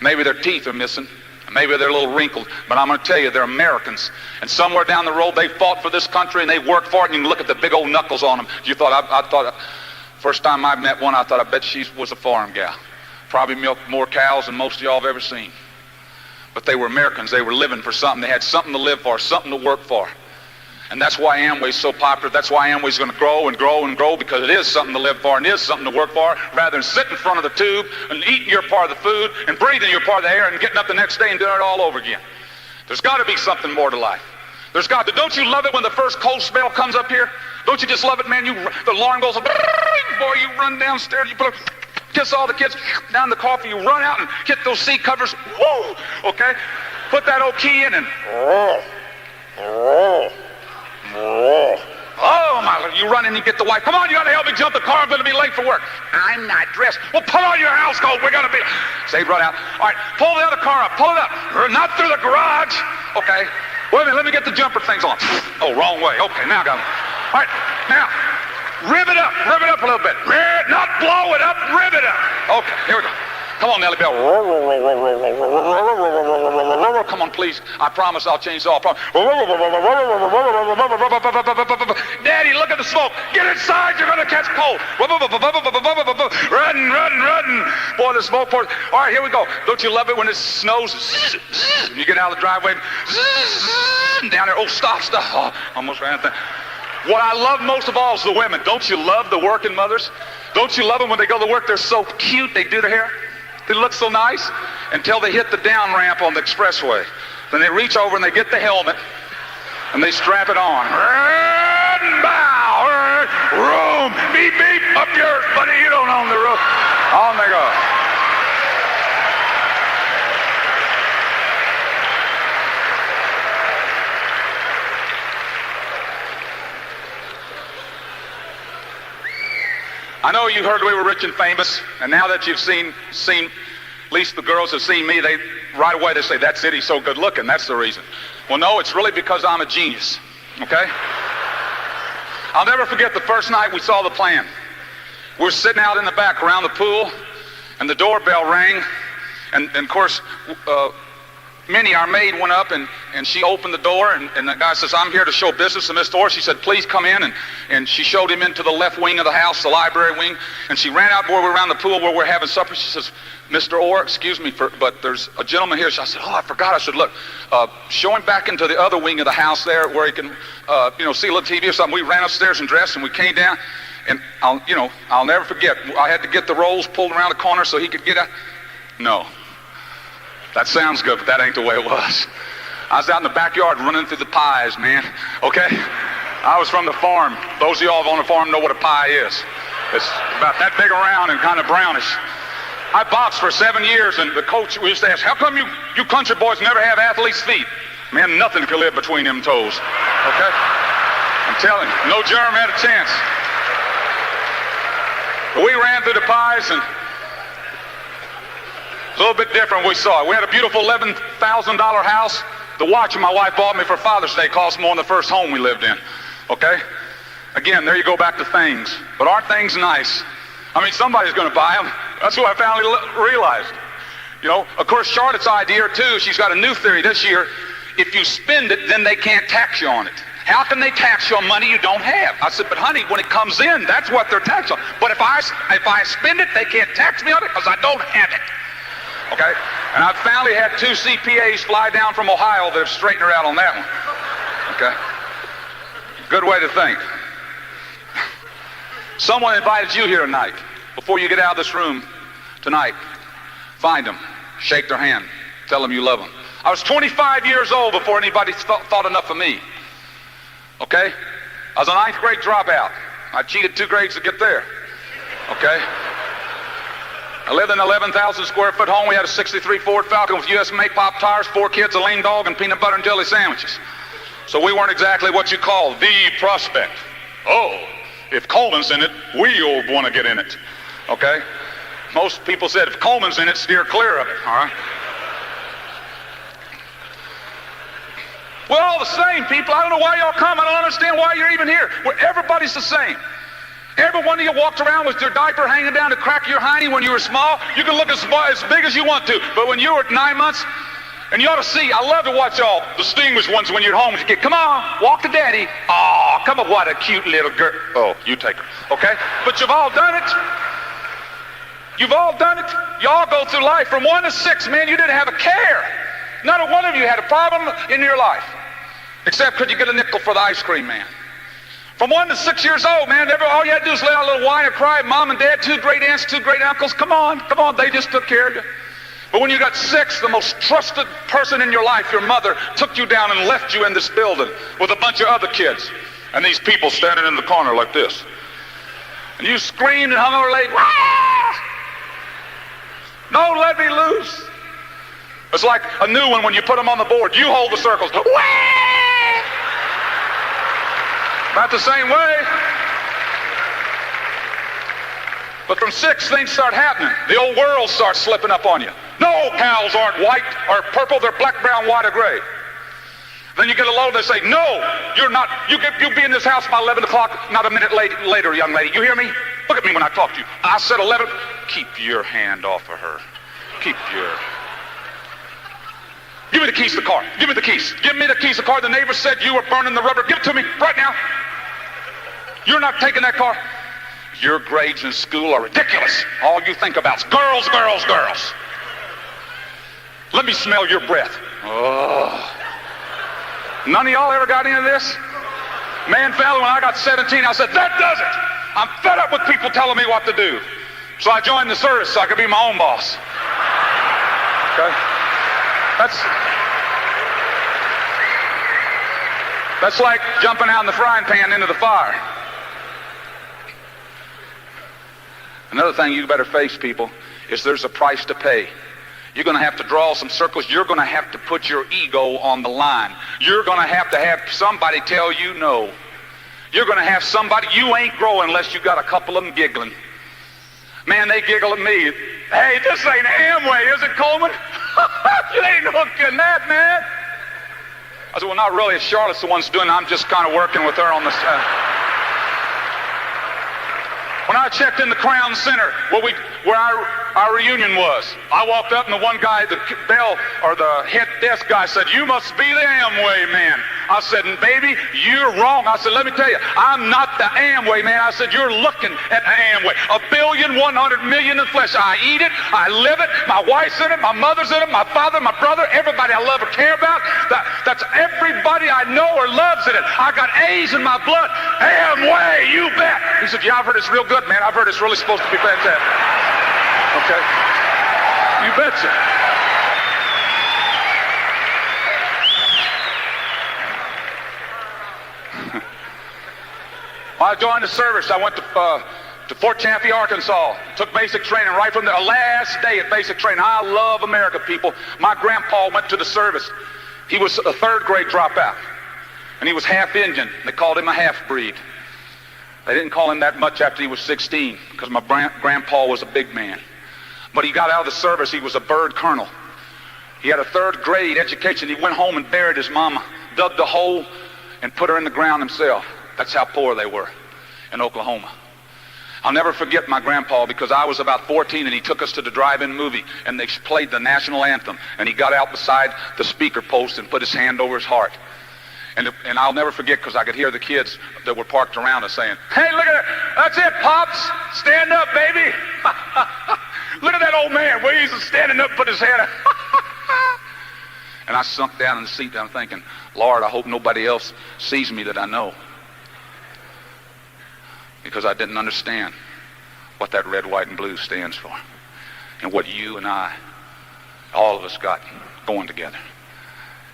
Maybe their teeth are missing. Maybe they're a little wrinkled. But I'm going to tell you, they're Americans. And somewhere down the road, they fought for this country and they worked for it. And you can look at the big old knuckles on them. You thought, I thought, first time I met one, I thought, I bet she was a farm gal. Probably milked more cows than most of y'all have ever seen. But they were Americans. They were living for something. They had something to live for, something to work for. And that's why Amway's so popular. That's why Amway's going to grow and grow and grow, because it is something to live for and is something to work for, rather than sit in front of the tube and eating your part of the food and breathing your part of the air and getting up the next day and doing it all over again. There's got to be something more to life. There's got to. Don't you love it when the first cold spell comes up here? Don't you just love it, man? The alarm goes, boy, you run downstairs, you put Kiss all the kids. Down the coffee, you run out and hit those seat covers. Woo! Okay? Put that old key in and... Oh, my, you run in and get the wife. Come on, you got to help me jump the car. I'm going to be late for work. I'm not dressed. Well, put on your house coat. We're going to be... Say, run out. All right, pull the other car up. Pull it up. Not through the garage. Okay. Wait a minute, let me get the jumper things on. Oh, wrong way. Okay, now I got it. All right, now, rib it up a little bit. Not blow it up, rib it up. Okay, here we go. Come on, Nellie Bell. Come on, please. I promise I'll change the oil. Daddy, look at the smoke. Get inside, you're going to catch cold. Run. Boy, the smoke pours. All right, here we go. Don't you love it when it snows? You get out of the driveway. Down there. Oh, stop. Oh, almost ran out there. What I love most of all is the women. Don't you love the working mothers? Don't you love them when they go to work? They're so cute. They do their hair. They look so nice until they hit the down ramp on the expressway. Then they reach over and they get the helmet and they strap it on. Room, beep, beep, up yours, buddy, you don't own the room. On they go. I know you heard we were rich and famous, and now that you've seen, at least the girls have seen me, they right away they say, that's it, he's so good looking, that's the reason. Well, no, it's really because I'm a genius, okay? I'll never forget the first night we saw the plan. We're sitting out in the back around the pool, and the doorbell rang, and of course, Minnie, our maid, went up and she opened the door, and the guy says, I'm here to show business to Miss Doris. She said, please come in, and she showed him into the left wing of the house, the library wing, and she ran out where we're around the pool where we're having supper. She says, Mr. Orr, excuse me, but there's a gentleman here. I said, oh, I forgot. I said, look, show him back into the other wing of the house there where he can, see a little TV or something. We ran upstairs and dressed, and we came down, and I'll never forget. I had to get the rolls pulled around the corner so he could get out. No. That sounds good, but that ain't the way it was. I was out in the backyard running through the pies, man, okay? I was from the farm. Those of y'all on the farm know what a pie is. It's about that big around and kind of brownish. I boxed for 7 years, and the coach used to ask, how come you country boys never have athlete's feet? Man, nothing could live between them toes, okay? I'm telling you, no germ had a chance. But we ran through the pies, and it's a little bit different we saw it. We had a beautiful $11,000 house. The watch my wife bought me for Father's Day cost more than the first home we lived in, okay? Again, there you go back to things. But aren't things nice? I mean, somebody's going to buy them. That's what I finally realized. Of course, Charlotte's idea, too, she's got a new theory this year. If you spend it, then they can't tax you on it. How can they tax you on money you don't have? I said, but honey, when it comes in, that's what they're taxed on. But if I spend it, they can't tax me on it because I don't have it. Okay? And I've finally had 2 CPAs fly down from Ohio that have straightened her out on that one. Okay? Good way to think. Someone invited you here tonight. Before you get out of this room tonight, find them, shake their hand, tell them you love them. I was 25 years old before anybody thought enough of me. Okay? I was a 9th grade dropout. I cheated 2 grades to get there. Okay? I lived in an 11,000 square foot home. We had a 63 Ford Falcon with US make pop tires, 4 kids, a lame dog, and peanut butter and jelly sandwiches. So we weren't exactly what you call the prospect. Oh, if Coleman's in it, we'll want to get in it. Okay? Most people said, if Coleman's in it, steer clear of it. All right? We're all the same, people. I don't know why y'all come. I don't understand why you're even here. Everybody's the same. Every one of you walked around with your diaper hanging down the crack of your hiney when you were small. You can look as big as you want to. But when you were 9 months, and you ought to see, I love to watch y'all distinguished ones when you're at home. You get, come on, walk to daddy. Oh, come on, what a cute little girl. Oh, you take her, okay? But you've all done it. You've all done it. Y'all go through life from 1 to 6, man. You didn't have a care. Not a one of you had a problem in your life. Except could you get a nickel for the ice cream man? From 1 to 6 years old, man, all you had to do is lay out a little whine or cry. Mom and dad, 2 great aunts, 2 great uncles. Come on, they just took care of you. But when you got 6, the most trusted person in your life, your mother, took you down and left you in this building with a bunch of other kids. And these people standing in the corner like this. And you screamed and hung over late. Wah! loose. It's like a new one when you put them on the board. You hold the circles. Whee! About the same way. But from 6, things start happening. The old world starts slipping up on you. No, cows aren't white or purple. They're black, brown, white, or gray. Then you get a load, they say, no, you're not. You'll be in this house by 11 o'clock, not a minute later, young lady. You hear me? Look at me when I talk to you. I said 11. Keep your hand off of her. Keep your... Give me the keys to the car. Give me the keys. Give me the keys to the car. The neighbor said you were burning the rubber. Give it to me right now. You're not taking that car. Your grades in school are ridiculous. All you think about is girls, girls, girls. Let me smell your breath. Oh. None of y'all ever got into this? Man, fella, when I got 17, I said, that does it. I'm fed up with people telling me what to do. So I joined the service so I could be my own boss. Okay? That's like jumping out in the frying pan into the fire. Another thing you better face, people, is there's a price to pay. You're going to have to draw some circles. You're going to have to put your ego on the line. You're going to have somebody tell you no. You're going to have somebody, you ain't growing unless you got a couple of them giggling. Man, they giggle at me. Hey, this ain't Amway, is it, Coleman? You ain't hooking that, man. I said, well, not really. Charlotte's the one that's doing it. I'm just kind of working with her on the side. When I checked in the Crown Center, where our reunion was, I walked up and the one guy, the bell or the head desk guy said, you must be the Amway man. I said, baby, you're wrong. I said, let me tell you, I'm not the Amway man. I said, you're looking at Amway. 1,100,000,000 in flesh. I eat it. I live it. My wife's in it. My mother's in it. My father, my brother, everybody I love or care about. That's everybody I know or loves in it. I got A's in my blood. Amway, you bet. He said, yeah, I've heard it's real good, man. I've heard it's really supposed to be fantastic. Okay? You betcha. I joined the service. I went to Fort Chaffee, Arkansas. Took basic training right from there. Last day at basic training. I love America, people. My grandpa went to the service. He was a 3rd grade dropout. And he was half Indian. They called him a half-breed. They didn't call him that much after he was 16 because my grandpa was a big man. But he got out of the service. He was a bird colonel. He had a 3rd grade education. He went home and buried his mama, dug the hole, and put her in the ground himself. That's how poor they were in Oklahoma. I'll never forget my grandpa because I was about 14 and he took us to the drive-in movie and they played the national anthem and he got out beside the speaker post and put his hand over his heart. And I'll never forget because I could hear the kids that were parked around us saying, hey, look at it. That's it, Pops. Stand up, baby. Look at that old man. Well, he's standing up, put his head up. And I sunk down in the seat and I'm thinking, Lord, I hope nobody else sees me that I know. Because I didn't understand what that red, white, and blue stands for. And what you and I, all of us got going together.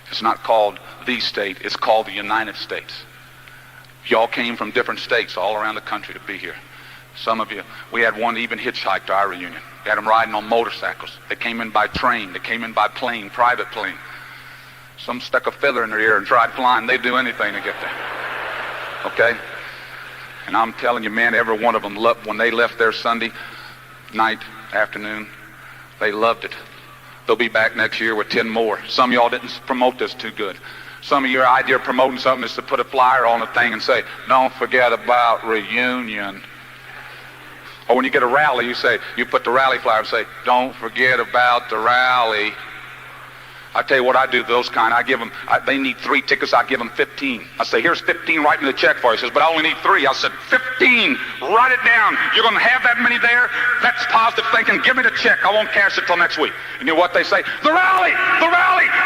It's not called the state, it's called the United States. Y'all came from different states all around the country to be here. Some of you, we had one even hitchhiked to our reunion. We had them riding on motorcycles. They came in by train, they came in by plane, private plane. Some stuck a feather in their ear and tried flying. They'd do anything to get there. Okay? And I'm telling you, man, every one of them loved, when they left there Sunday night, afternoon, they loved it. They'll be back next year with 10 more. Some of y'all didn't promote this too good. Some of your idea of promoting something is to put a flyer on the thing and say, don't forget about reunion. Or when you get a rally, you put the rally flyer and say, don't forget about the rally. I tell you what I do, those kind, I give them, they need 3 tickets, I give them 15. I say, here's 15, write me the check for you. He says, but I only need 3. I said, 15, write it down. You're going to have that many there? That's positive thinking. Give me the check. I won't cash it till next week. You know what they say? The rally,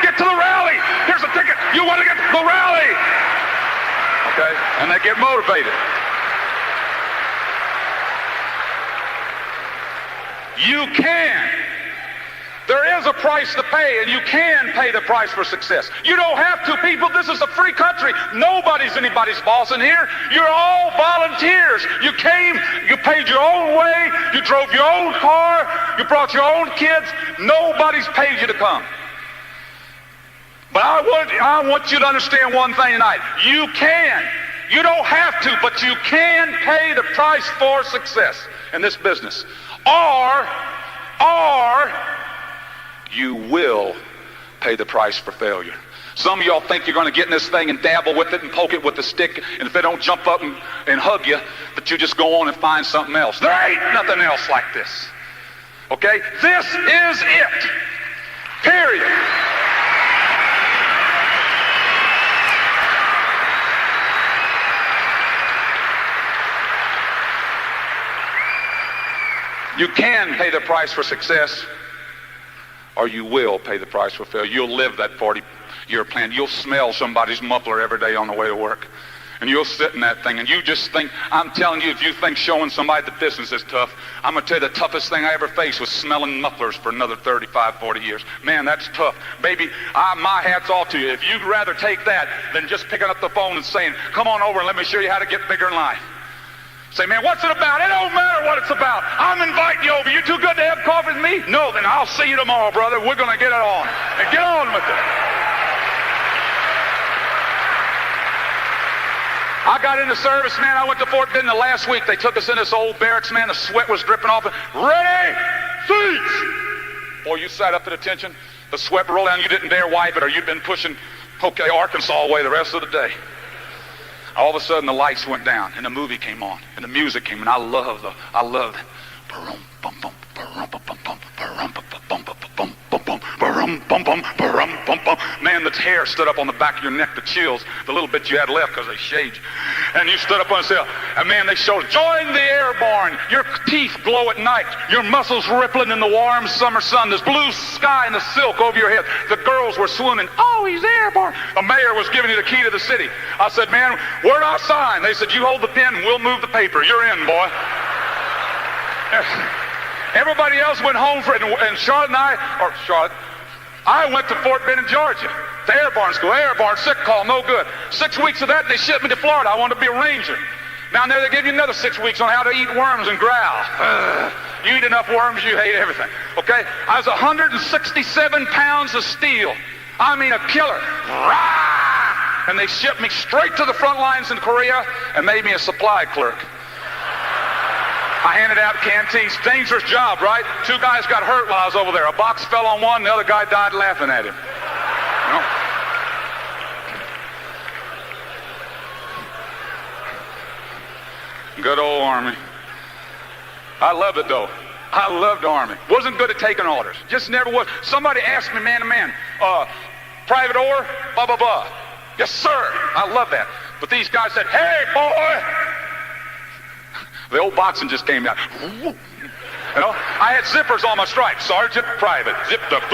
get to the rally. Here's a ticket. You want to get to the rally. Okay, and they get motivated. You can. There is a price to pay, and you can pay the price for success. You don't have to, people. This is a free country. Nobody's anybody's boss in here. You're all volunteers. You came, you paid your own way, you drove your own car, You brought your own kids. Nobody's paid you to come. But I want you to understand one thing tonight. You can. You don't have to, but you can pay the price for success in this business. Or you will pay the price for failure. Some of y'all think you're going to get in this thing and dabble with it and poke it with a stick, and if they don't jump up and hug you, that you just go on and find something else. There ain't nothing else like this. Okay? This is it. Period. You can pay the price for success, or you will pay the price for failure. You'll live that 40-year plan. You'll smell somebody's muffler every day on the way to work. And you'll sit in that thing and you just think, I'm telling you, if you think showing somebody the business is tough, I'm going to tell you the toughest thing I ever faced was smelling mufflers for another 35, 40 years. Man, that's tough. Baby, my hat's off to you. If you'd rather take that than just picking up the phone and saying, come on over and let me show you how to get bigger in life. Say, man, what's it about? It don't matter what it's about. I'm inviting you over. You too good to have coffee with me? No, then I'll see you tomorrow, brother. We're going to get it on. And get on with it. I got into service, man. I went to Fort Benning last week. They took us in this old barracks, man. The sweat was dripping off. Ready? Seats! Boy, you sat up at attention. The sweat rolled down. You didn't dare wipe it, or you'd been pushing, Arkansas away the rest of the day. All of a sudden, the lights went down, and the movie came on, and the music came, and I loved it. Man, the hair stood up on the back of your neck, the chills, the little bit you had left because they shaved you. And you stood up on yourself, and man, they showed, join the airborne. Your teeth glow at night. Your muscles rippling in the warm summer sun. There's blue sky and the silk over your head. The girls were swooning. Oh, he's airborne. The mayor was giving you the key to the city. I said, man, where'd I sign? They said, you hold the pen and we'll move the paper. You're in, boy. Everybody else went home and Charlotte and I went to Fort Benning, Georgia, to airborne school. Airborne, sick call, no good. 6 weeks of that, and they shipped me to Florida. I wanted to be a ranger. Down there, they give you another 6 weeks on how to eat worms and growl. You eat enough worms, you hate everything. Okay? I was 167 pounds of steel. I mean, a killer. And they shipped me straight to the front lines in Korea and made me a supply clerk. I handed out canteens. Dangerous job, right? 2 guys got hurt while I was over there. A box fell on one, the other guy died laughing at him. You know? Good old Army. I loved it, though. I loved the Army. Wasn't good at taking orders. Just never was. Somebody asked me man to man, private or, blah, blah, blah. Yes, sir. I love that. But these guys said, hey, boy. The old boxing just came out. You know, I had zippers on my stripes. Sergeant, private, zip, okay,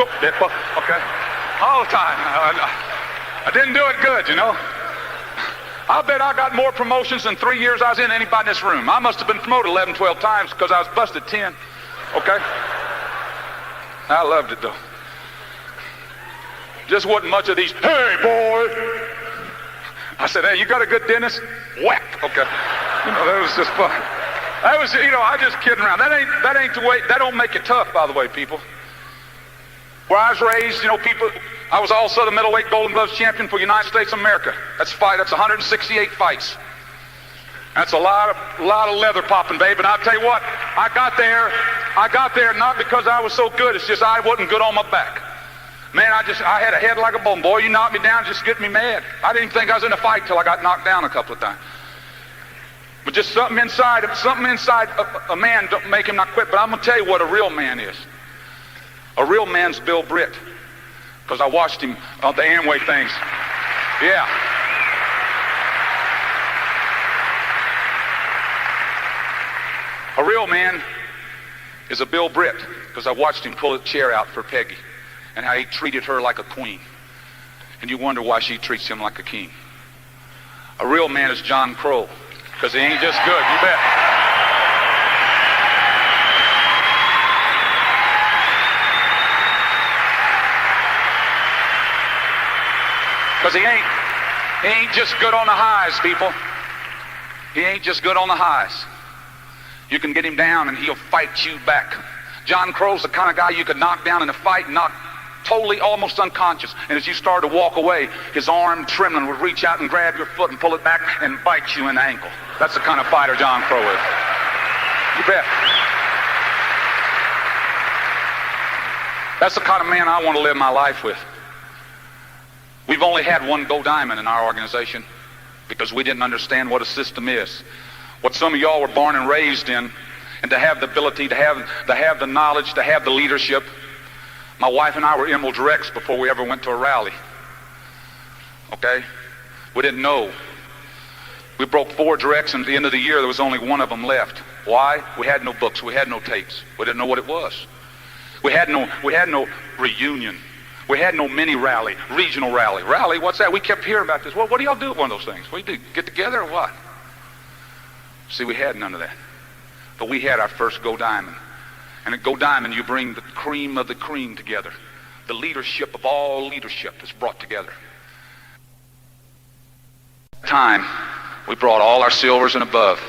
all the time. I didn't do it good, you know. I bet I got more promotions in 3 years I was in anybody in this room. I must have been promoted 11, 12 times because I was busted 10. Okay? I loved it, though. Just wasn't much of these, hey, boy. I said, hey, you got a good dentist? Whack. Okay. You know, that was just fun. That was, you know, I just kidding around. That ain't the way. That don't make you tough, by the way, people. Where I was raised, you know, I was also the middleweight Golden Gloves champion for the United States of America. That's 168 fights. That's a lot of leather popping, babe. And I'll tell you what, I got there not because I was so good. It's just I wasn't good on my back. Man, I had a head like a bone. Boy, you knocked me down, just get me mad. I didn't even think I was in a fight till I got knocked down a couple of times. But just something inside a man don't make him not quit. But I'm going to tell you what a real man is. A real man's Bill Britt. Because I watched him on the Amway things. Yeah. A real man is a Bill Britt. Because I watched him pull a chair out for Peggy. And how he treated her like a queen. And you wonder why she treats him like a king. A real man is John Crow. Because he ain't just good, you bet. Because he ain't just good on the highs, people. He ain't just good on the highs. You can get him down and he'll fight you back. John Crow's the kind of guy you could knock down in a fight, knock totally almost unconscious. And as you started to walk away, his arm trembling would reach out and grab your foot and pull it back and bite you in the ankle. That's the kind of fighter John Crow is. You bet. That's the kind of man I want to live my life with. We've only had one gold diamond in our organization because we didn't understand what a system is. What some of y'all were born and raised in, and to have the ability, to have the knowledge, to have the leadership. My wife and I were Emerald Directs before we ever went to a rally. Okay? We didn't know. We broke 4 directs, and at the end of the year there was only one of them left. Why? We had no books, we had no tapes. We didn't know what it was. We had no reunion. We had no mini rally, regional rally. Rally, what's that? We kept hearing about this. Well, what do y'all do at one of those things? What do you do? Get together or what? See, we had none of that. But we had our first gold diamond. And at gold diamond, you bring the cream of the cream together. The leadership of all leadership is brought together. Time, we brought all our silvers and above.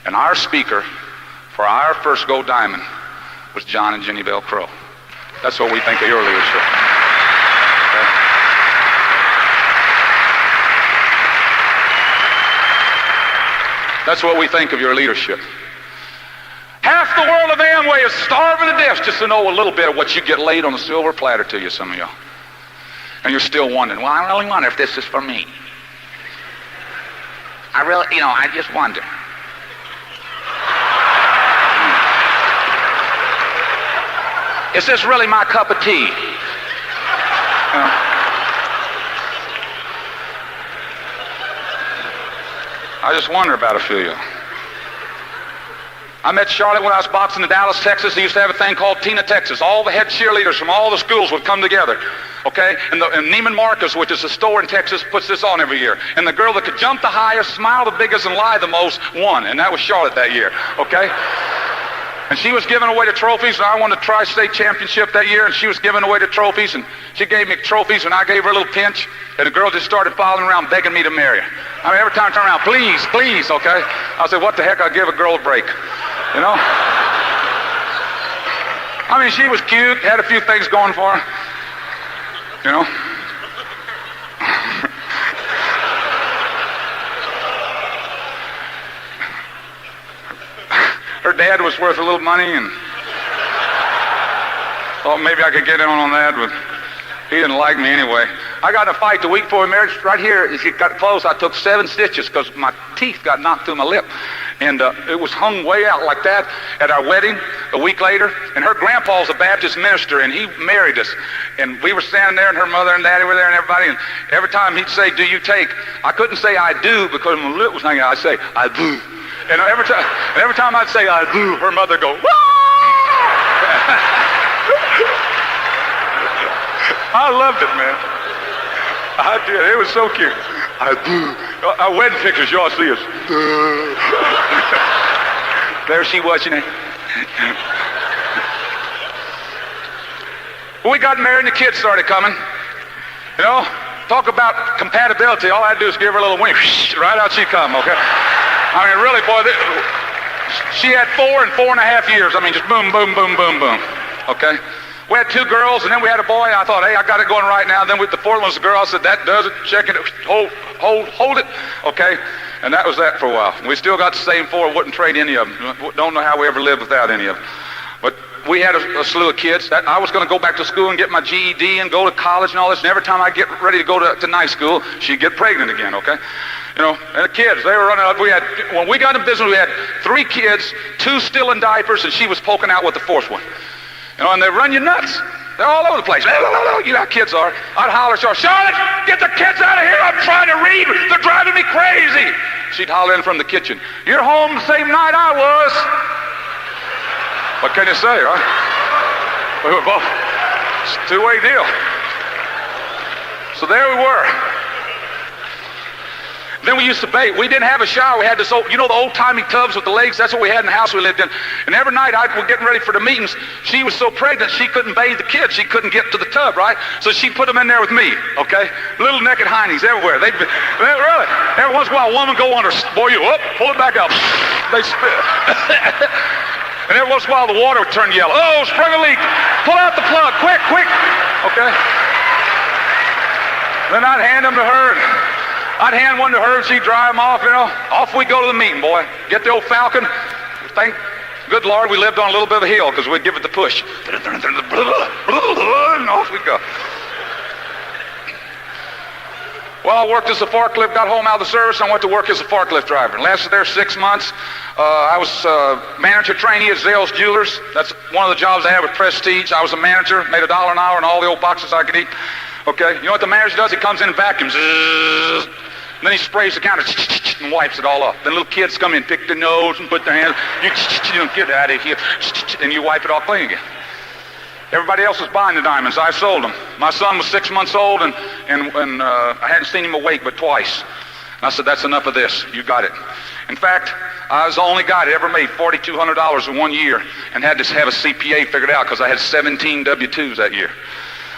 And our speaker for our first gold diamond was John and Jenny Bell Crow. That's what we think of your leadership. Okay? That's what we think of your leadership. Half the world of Amway is starving to death just to know a little bit of what you get laid on a silver platter to you, some of y'all. And you're still wondering, well, I really wonder if this is for me. I just wonder. Is this really my cup of tea? I just wonder about a few of you. I met Charlotte when I was boxing in Dallas, Texas. They used to have a thing called Tina, Texas. All the head cheerleaders from all the schools would come together. Okay? And Neiman Marcus, which is a store in Texas, puts this on every year. And the girl that could jump the highest, smile the biggest, and lie the most won. And that was Charlotte that year. Okay? And she was giving away the trophies, and I won the tri-state championship that year, and she was giving away the trophies, and she gave me trophies, and I gave her a little pinch, and the girl just started following around begging me to marry her. I mean, every time I turn around, please, please, okay? I said, what the heck, I'll give a girl a break, you know? I mean, she was cute, had a few things going for her, you know? Her dad was worth a little money, and thought maybe I could get in on that, but he didn't like me anyway. I got in a fight the week before marriage. Right here, as it got close, I took 7 stitches because my teeth got knocked through my lip. And it was hung way out like that at our wedding a week later. And her grandpa's a Baptist minister, and he married us. And we were standing there, and her mother and daddy were there, and everybody. And every time he'd say, do you take? I couldn't say I do because my lip was hanging out. I'd say, I do. And every time I'd say I do, her mother go, I loved it, man. I did. It was so cute. I do. Our wedding pictures, y'all see us. There she was, you know. When we got married and the kids started coming, you know, talk about compatibility. All I had to do is give her a little wink. Right out she'd come, okay? I mean, really, boy, she had 4 and 4.5 years. I mean, just boom, boom, boom, boom, boom. Okay? We had 2 girls, and then we had a boy. I thought, hey, I got it going right now. Then with the 4th one was a girl. I said, that does it. Check it. Hold it. Okay? And that was that for a while. We still got the same 4. Wouldn't trade any of them. Don't know how we ever lived without any of them. But we had a slew of kids. I was going to go back to school and get my GED and go to college and all this. And every time I get ready to go to night school, she'd get pregnant again, okay? You know, and the kids, they were running up. When we got in business, we had 3 kids, 2 still in diapers, and she was poking out with the 4th one. You know, and they run you nuts. They're all over the place. You know how kids are. I'd holler, Charlotte, get the kids out of here. I'm trying to read. They're driving me crazy. She'd holler in from the kitchen. You're home the same night I was. What can you say, right? We were both. It's a 2-way deal. So there we were. Then we used to bathe. We didn't have a shower. We had this old, you know, the old-timey tubs with the legs? That's what we had in the house we lived in. And every night we're getting ready for the meetings. She was so pregnant she couldn't bathe the kids. She couldn't get to the tub, right? So she put them in there with me, okay? Little naked heinies everywhere. They really. Every once in a while, a woman go on her, boy, you up, pull it back up. They spit. And every once in a while the water would turn yellow. Oh, sprung a leak. Pull out the plug, quick, quick. Okay? Then I'd hand them to her. I'd hand one to her and she'd dry them off, you know. Off we go to the meeting, boy. Get the old Falcon. Thank good Lord we lived on a little bit of a hill because we'd give it the push. And off we go. Well, I worked as a forklift, got home out of the service, and I went to work as a forklift driver. Lasted there 6 months. I was manager trainee at Zales Jewelers. That's one of the jobs I had with Prestige. I was a manager, made $1 an hour and all the old boxes I could eat. Okay, you know what the manager does? He comes in and vacuums. And then he sprays the counter and wipes it all off. Then little kids come in, pick their nose and put their hands. You get out of here, and you wipe it all clean again. Everybody else was buying the diamonds. I sold them. My son was 6 months old, and I hadn't seen him awake but twice. And I said, that's enough of this. You got it. In fact, I was the only guy that ever made $4,200 in 1 year and had to have a CPA figured out because I had 17 W-2s that year.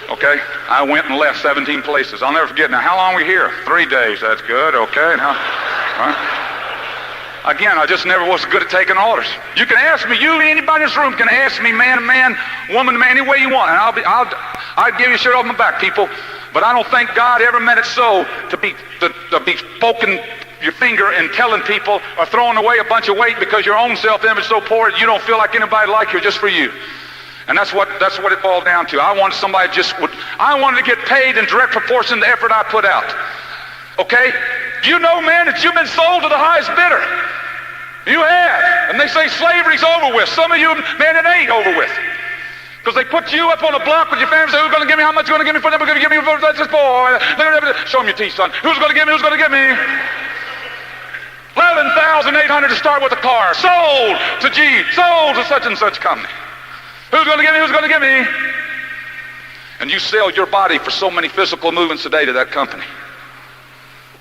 Okay? I went and left 17 places. I'll never forget. Now, how long were you here? 3 days. That's good. Okay. Now, all right. Again, I just never was good at taking orders. You can ask me, anybody in this room can ask me, man to man, woman to man, any way you want, and I'll give you a shirt off my back, people. But I don't think God ever meant it so to be poking your finger and telling people or throwing away a bunch of weight because your own self-image is so poor that you don't feel like anybody like you just for you. And that's what it boiled down to. I wanted somebody I wanted to get paid in direct proportion to the effort I put out. Okay? You know, man, that you've been sold to the highest bidder. You have. And they say slavery's over with. Some of you, man, it ain't over with. Because they put you up on a block with your family and say, who's going to give me, how much you going to give me for them? We're going to give me for this boy. Show them your teeth, son. Who's going to give me, who's going to give me? 11,800 to start with a car. Sold to G. Sold to such and such company. Who's going to give me, who's going to give me? And you sell your body for so many physical movements a day to that company.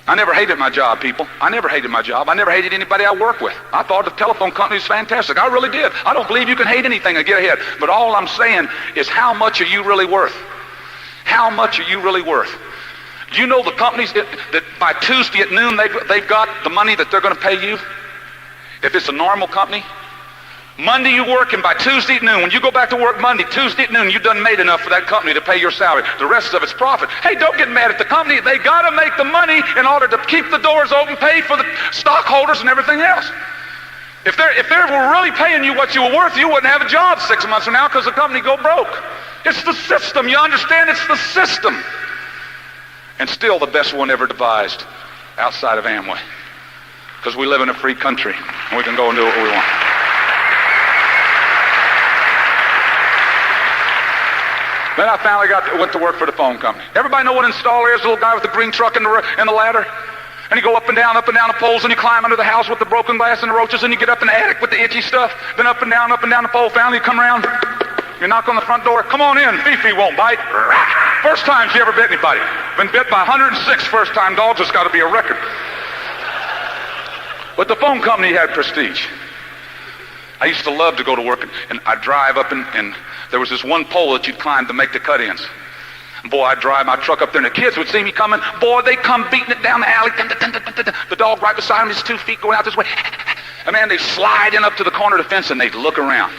I never hated my job, people. I never hated my job. I never hated anybody I work with. I thought the telephone company was fantastic. I really did. I don't believe you can hate anything and get ahead. But all I'm saying is, how much are you really worth? How much are you really worth? Do you know the companies that by Tuesday at noon they've got the money that they're going to pay you? If it's a normal company, Monday you work, and by Tuesday at noon, when you go back to work Monday, Tuesday at noon, you've done made enough for that company to pay your salary. The rest of it's profit. Hey, don't get mad at the company. They got to make the money in order to keep the doors open, pay for the stockholders and everything else. If they were really paying you what you were worth, you wouldn't have a job 6 months from now because the company go broke. It's the system. You understand? It's the system. And still the best one ever devised outside of Amway. Because we live in a free country and we can go and do what we want. Then I finally went to work for the phone company. Everybody know what an installer is? The little guy with the green truck and the ladder? And you go up and down the poles, and you climb under the house with the broken glass and the roaches, and you get up in the attic with the itchy stuff. Then up and down the pole. Finally you come around, you knock on the front door. Come on in. Fifi won't bite. First time she ever bit anybody. Been bit by 106 first-time dogs. It's got to be a record. But the phone company had prestige. I used to love to go to work, and I'd drive up and there was this one pole that you'd climb to make the cut-ins. Boy, I'd drive my truck up there, and the kids would see me coming. Boy, they'd come beating it down the alley. The dog right beside him, his 2 feet going out this way. And man, they'd slide in up to the corner of the fence, and they'd look around.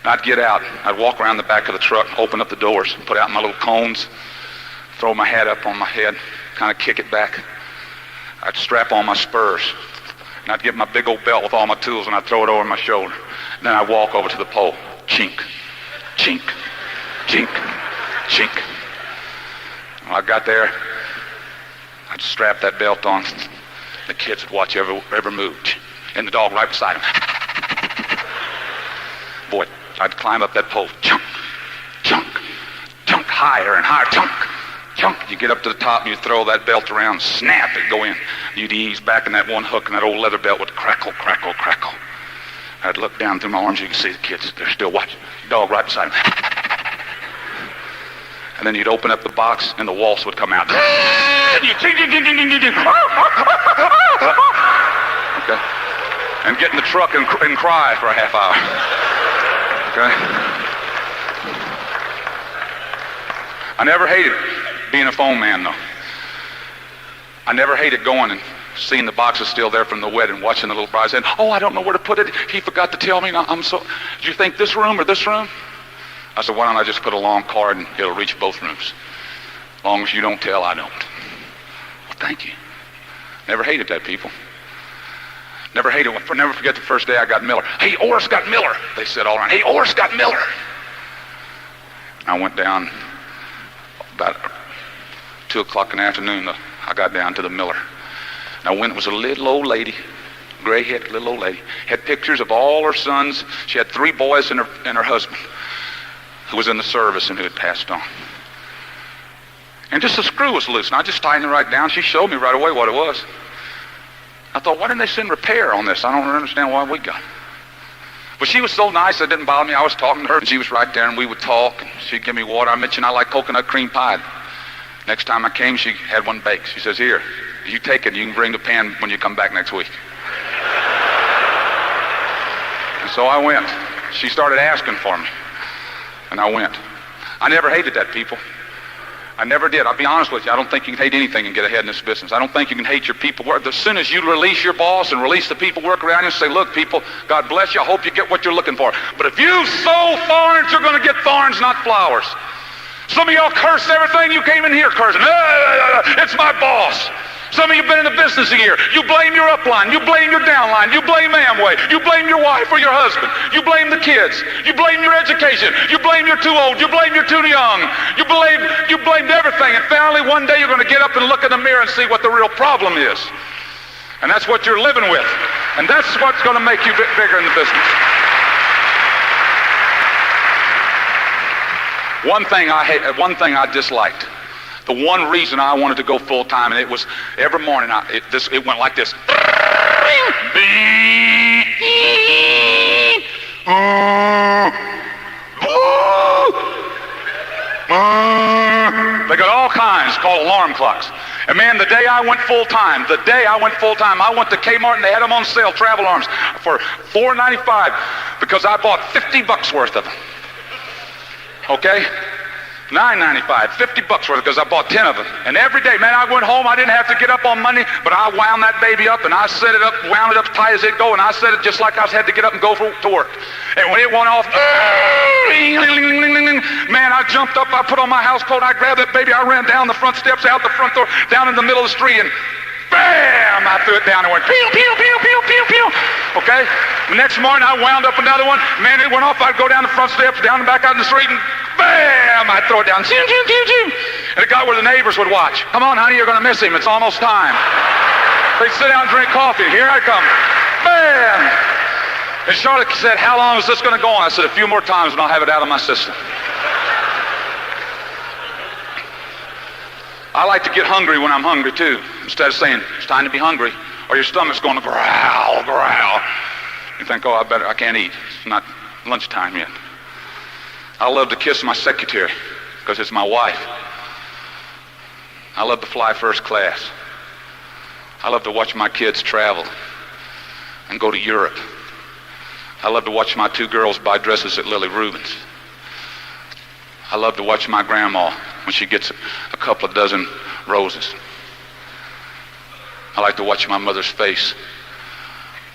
And I'd get out. I'd walk around the back of the truck, open up the doors, put out my little cones, throw my hat up on my head, kind of kick it back. I'd strap on my spurs, and I'd get my big old belt with all my tools, and I'd throw it over my shoulder. And then I'd walk over to the pole. Chink. Chink, chink, chink. When I got there, I'd strap that belt on. The kids would watch every move. And the dog right beside him. Boy, I'd climb up that pole. Chunk, chunk, chunk, higher and higher. Chunk, chunk. You get up to the top and you throw that belt around. Snap, it'd go in. You'd ease back in that one hook, and that old leather belt would crackle, crackle, crackle. I'd look down through my arms, you can see the kids, they're still watching. Dog right beside him. And then you'd open up the box and the waltz would come out. And you okay. And get in the truck and cry for a half hour. Okay. I never hated being a phone man, though. I never hated going and seeing the boxes still there from the wedding, watching the little bride saying, oh, I don't know where to put it. He forgot to tell me. Do you think this room or this room? I said, why don't I just put a long card and it'll reach both rooms. As long as you don't tell, I don't. Well, thank you. Never hated that, people. Never forget the first day I got Miller. Hey, Oris got Miller. They said all around, hey, Oris got Miller. I went down about 2 o'clock in the afternoon. I got down to the Miller. And I went, it was a little old lady, gray-haired little old lady. Had pictures of all her sons. She had 3 boys and her husband, who was in the service and who had passed on. And just the screw was loose, and I just tightened it right down. She showed me right away what it was. I thought, why didn't they send repair on this? I don't understand why we got it. But she was so nice, it didn't bother me. I was talking to her, and she was right there, and we would talk, and she'd give me water. I mentioned I like coconut cream pie. Next time I came, she had one baked. She says, here, you take it, you can bring the pan when you come back next week. And so I went. She started asking for me, and I went. I never hated that, people. I never did. I'll be honest with you. I don't think you can hate anything and get ahead in this business. I don't think you can hate your people. As soon as you release your boss and release the people work around you and say, look, people, God bless you. I hope you get what you're looking for. But if you sow thorns, you're going to get thorns, not flowers. Some of y'all curse everything. You came in here cursing. It's my boss. Some of you have been in the business a year. You blame your upline. You blame your downline. You blame Amway. You blame your wife or your husband. You blame the kids. You blame your education. You blame you're too old. You blame you're too young. You blamed everything. And finally, one day you're going to get up and look in the mirror and see what the real problem is. And that's what you're living with. And that's what's going to make you bigger in the business. One thing I disliked. The one reason I wanted to go full time, and it was every morning. It went like this. They got all kinds called alarm clocks. And man, the day I went full time, I went to Kmart and they had them on sale, travel arms, for $4.95 because I bought $50 worth of them. Okay? $9.95, $50 worth because I bought 10 of them. And every day, man, I went home. I didn't have to get up on Monday, but I wound that baby up and I set it up, wound it up as tight as it'd go, and I set it just like I had to get up and go to work. And when it went off, man, I jumped up, I put on my house coat, I grabbed that baby, I ran down the front steps, out the front door, down in the middle of the street, and bam! I threw it down and went pew, pew, pew, pew, pew, pew. Okay? The next morning, I wound up another one. Man, it went off. I'd go down the front steps, down and back out in the street, and bam! I'd throw it down. Choo, choo, choo, choo. And it got where the neighbors would watch. Come on, honey, you're going to miss him. It's almost time. They'd sit down and drink coffee. Here I come. Bam! And Charlotte said, how long is this going to go on? I said, a few more times and I'll have it out of my system. I like to get hungry when I'm hungry too. Instead of saying, it's time to be hungry, or your stomach's going to growl, growl. You think, oh, I can't eat. It's not lunchtime yet. I love to kiss my secretary because it's my wife. I love to fly first class. I love to watch my kids travel and go to Europe. I love to watch my 2 girls buy dresses at Lily Rubin's. I love to watch my grandma when she gets a couple of dozen roses. I like to watch my mother's face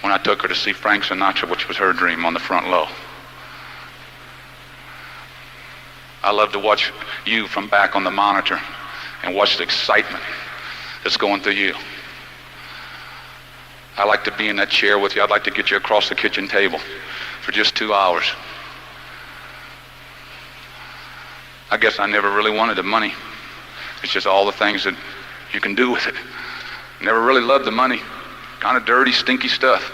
when I took her to see Frank Sinatra, which was her dream, on the front row. I love to watch you from back on the monitor and watch the excitement that's going through you. I like to be in that chair with you. I'd like to get you across the kitchen table for just 2 hours. I guess I never really wanted the money. It's just all the things that you can do with it. Never really loved the money. Kind of dirty, stinky stuff.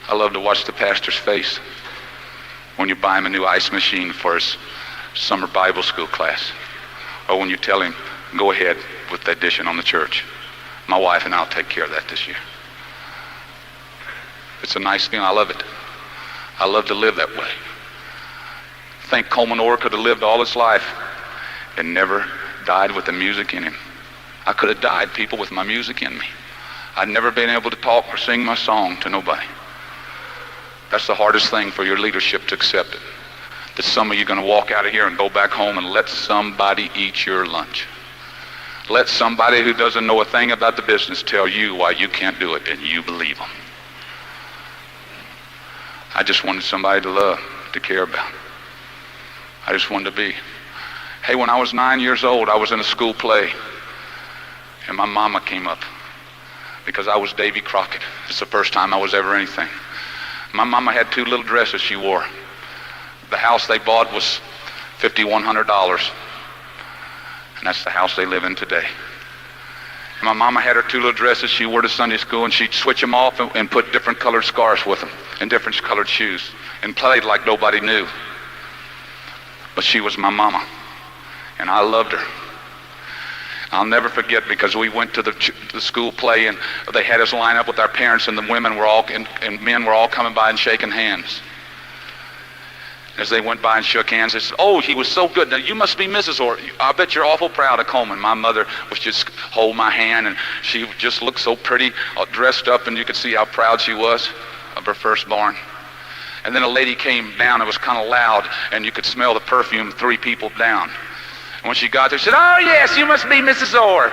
I love to watch the pastor's face when you buy him a new ice machine for his summer Bible school class, or when you tell him, go ahead with the addition on the church. My wife and I'll take care of that this year. It's a nice feeling. I love it. I love to live that way. I think Coleman could have lived all his life and never died with the music in him. I could have died, people, with my music in me. I'd never been able to talk or sing my song to nobody. That's the hardest thing for your leadership to accept it. That some of you are going to walk out of here and go back home and let somebody eat your lunch. let somebody who doesn't know a thing about the business tell you why you can't do it, and you believe them. I just wanted somebody to love, to care about. I just wanted to be. Hey, when I was 9 years old, I was in a school play, and my mama came up because I was Davy Crockett. It's the first time I was ever anything. My mama had 2 little dresses she wore. The house they bought was $5,100, and that's the house they live in today. And my mama had her 2 little dresses she wore to Sunday school, and she'd switch them off and put different colored scarves with them and different colored shoes and played like nobody knew. But she was my mama, and I loved her. I'll never forget, because we went to the school play, and they had us line up with our parents, and the women were all and men were all coming by and shaking hands. As they went by and shook hands, they said, "Oh, he was so good. Now you must be Mrs. Orr. I bet you're awful proud of Coleman." My mother was just hold my hand, and she just looked so pretty, all dressed up, and you could see how proud she was of her firstborn. And then a lady came down. It was kind of loud, and you could smell the perfume 3 people down. And when she got there, she said, "Oh, yes, you must be Mrs. Orr."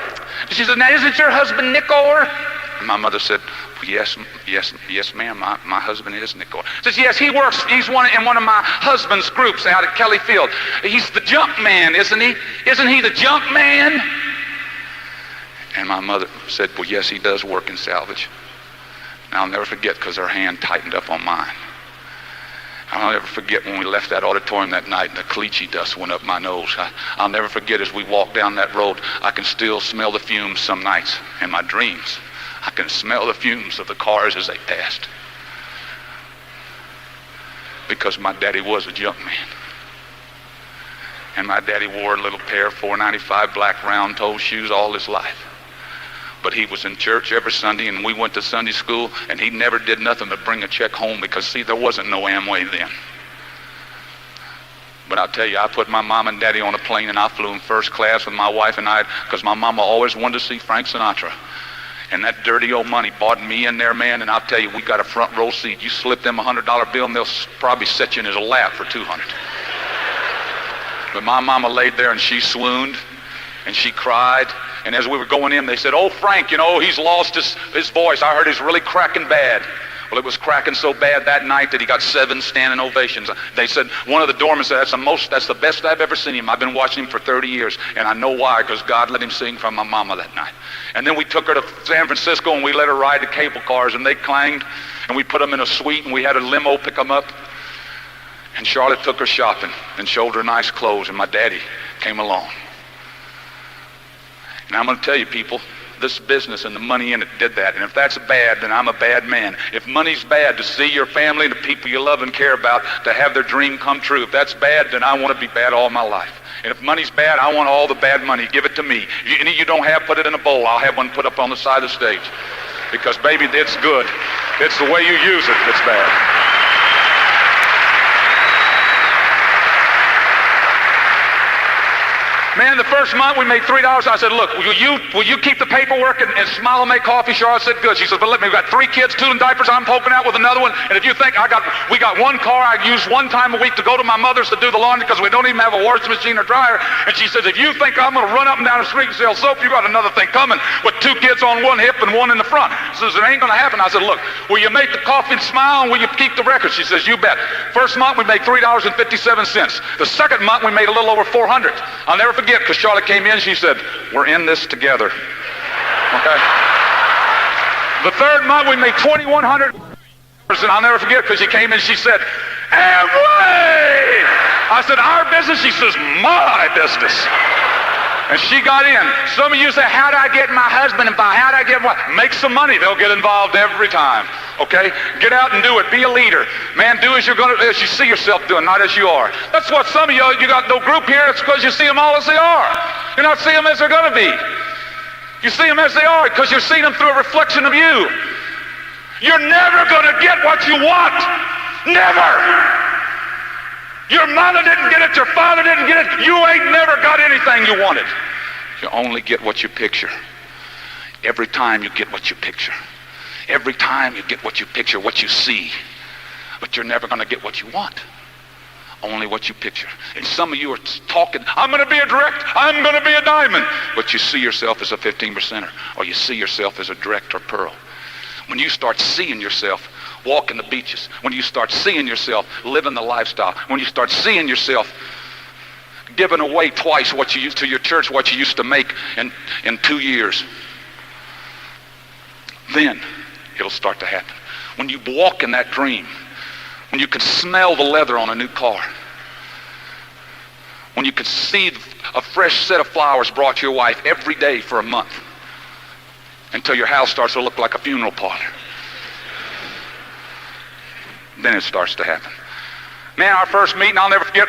She said, "Now, isn't your husband Nick Orr?" And my mother said, Yes, ma'am, my husband is Nick Orr." She says, "Yes, he's in one of my husband's groups out at Kelly Field. He's the junk man, isn't he? Isn't he the junk man?" And my mother said, "Well, yes, he does work in salvage." And I'll never forget, because her hand tightened up on mine. I'll never forget when we left that auditorium that night and the caliche dust went up my nose. I'll never forget, as we walked down that road, I can still smell the fumes some nights in my dreams. I can smell the fumes of the cars as they passed. Because my daddy was a junk man. And my daddy wore a little pair of $4.95 black round-toe shoes all his life. But he was in church every Sunday, and we went to Sunday school, and he never did nothing but bring a check home, because, see, there wasn't no Amway then. But I'll tell you, I put my mom and daddy on a plane, and I flew in first class with my wife and I, because my mama always wanted to see Frank Sinatra. And that dirty old money bought me in there, man, and I'll tell you, we got a front row seat. You slip them a $100 bill, and they'll probably set you in his lap for $200. But my mama laid there, and she swooned, and she cried. And as we were going in, they said, "Oh, Frank, he's lost his voice. I heard he's really cracking bad." Well, it was cracking so bad that night that he got 7 standing ovations. They said, one of the doormen said, that's the best I've ever seen him. I've been watching him for 30 years, and I know why, because God let him sing from my mama that night. And then we took her to San Francisco, and we let her ride the cable cars, and they clanged, and we put them in a suite, and we had a limo pick them up. And Charlotte took her shopping and showed her nice clothes, and my daddy came along. And I'm going to tell you, people, this business and the money in it did that. And if that's bad, then I'm a bad man. If money's bad, to see your family and the people you love and care about, to have their dream come true, if that's bad, then I want to be bad all my life. And if money's bad, I want all the bad money. Give it to me. Any you don't have, put it in a bowl. I'll have one put up on the side of the stage. Because, baby, it's good. It's the way you use it that's bad. Man, the first month we made $3. I said, "Look, will you keep the paperwork and Smile and make coffee?" Charlotte said, "Good." She said, "But we got 3 kids, 2 in diapers. I'm poking out with another one. And if you think we got 1 car I use 1 time a week to go to my mother's to do the laundry, because we don't even have a washing machine or dryer." And she says, "If you think I'm going to run up and down the street and sell soap, you got another thing coming with 2 kids on one hip and 1 in the front." She says, "It ain't going to happen." I said, "Look, will you make the coffee and Smile, and will you keep the records?" She says, "You bet." First month we made $3.57. The second month we made a little over $400. I'll never forget, because Charlotte came in, she said, "We're in this together." Okay? The third month we made $2,100. And I'll never forget, because she came in, she said, "Amway!" I said, "Our business?" She says, "My business." And she got in. Some of you say, "How do I get my husband involved? How do I get what?" Make some money. They'll get involved every time. Okay? Get out and do it. Be a leader. Man, do as you see yourself doing, not as you are. That's what some of you got no group here. It's because you see them all as they are. You're not seeing them as they're going to be. You see them as they are because you're seeing them through a reflection of you. You're never going to get what you want. Never. Your mother didn't get it. Your father didn't get it. You ain't never got anything you wanted. You only get what you picture. Every time you get what you picture. Every time you get what you picture, what you see. But you're never going to get what you want. only what you picture. And some of you are talking, I'm going to be a direct, I'm going to be a diamond. But you see yourself as a 15%er, or you see yourself as a direct or pearl. When you start seeing yourself walking the beaches, when you start seeing yourself living the lifestyle, when you start seeing yourself giving away twice what you used to your church, what you used to make in 2 years, then it'll start to happen. When you walk in that dream, when you can smell the leather on a new car, when you can see a fresh set of flowers brought to your wife every day for a month, until your house starts to look like a funeral parlor, then it starts to happen. Man, our first meeting, I'll never forget.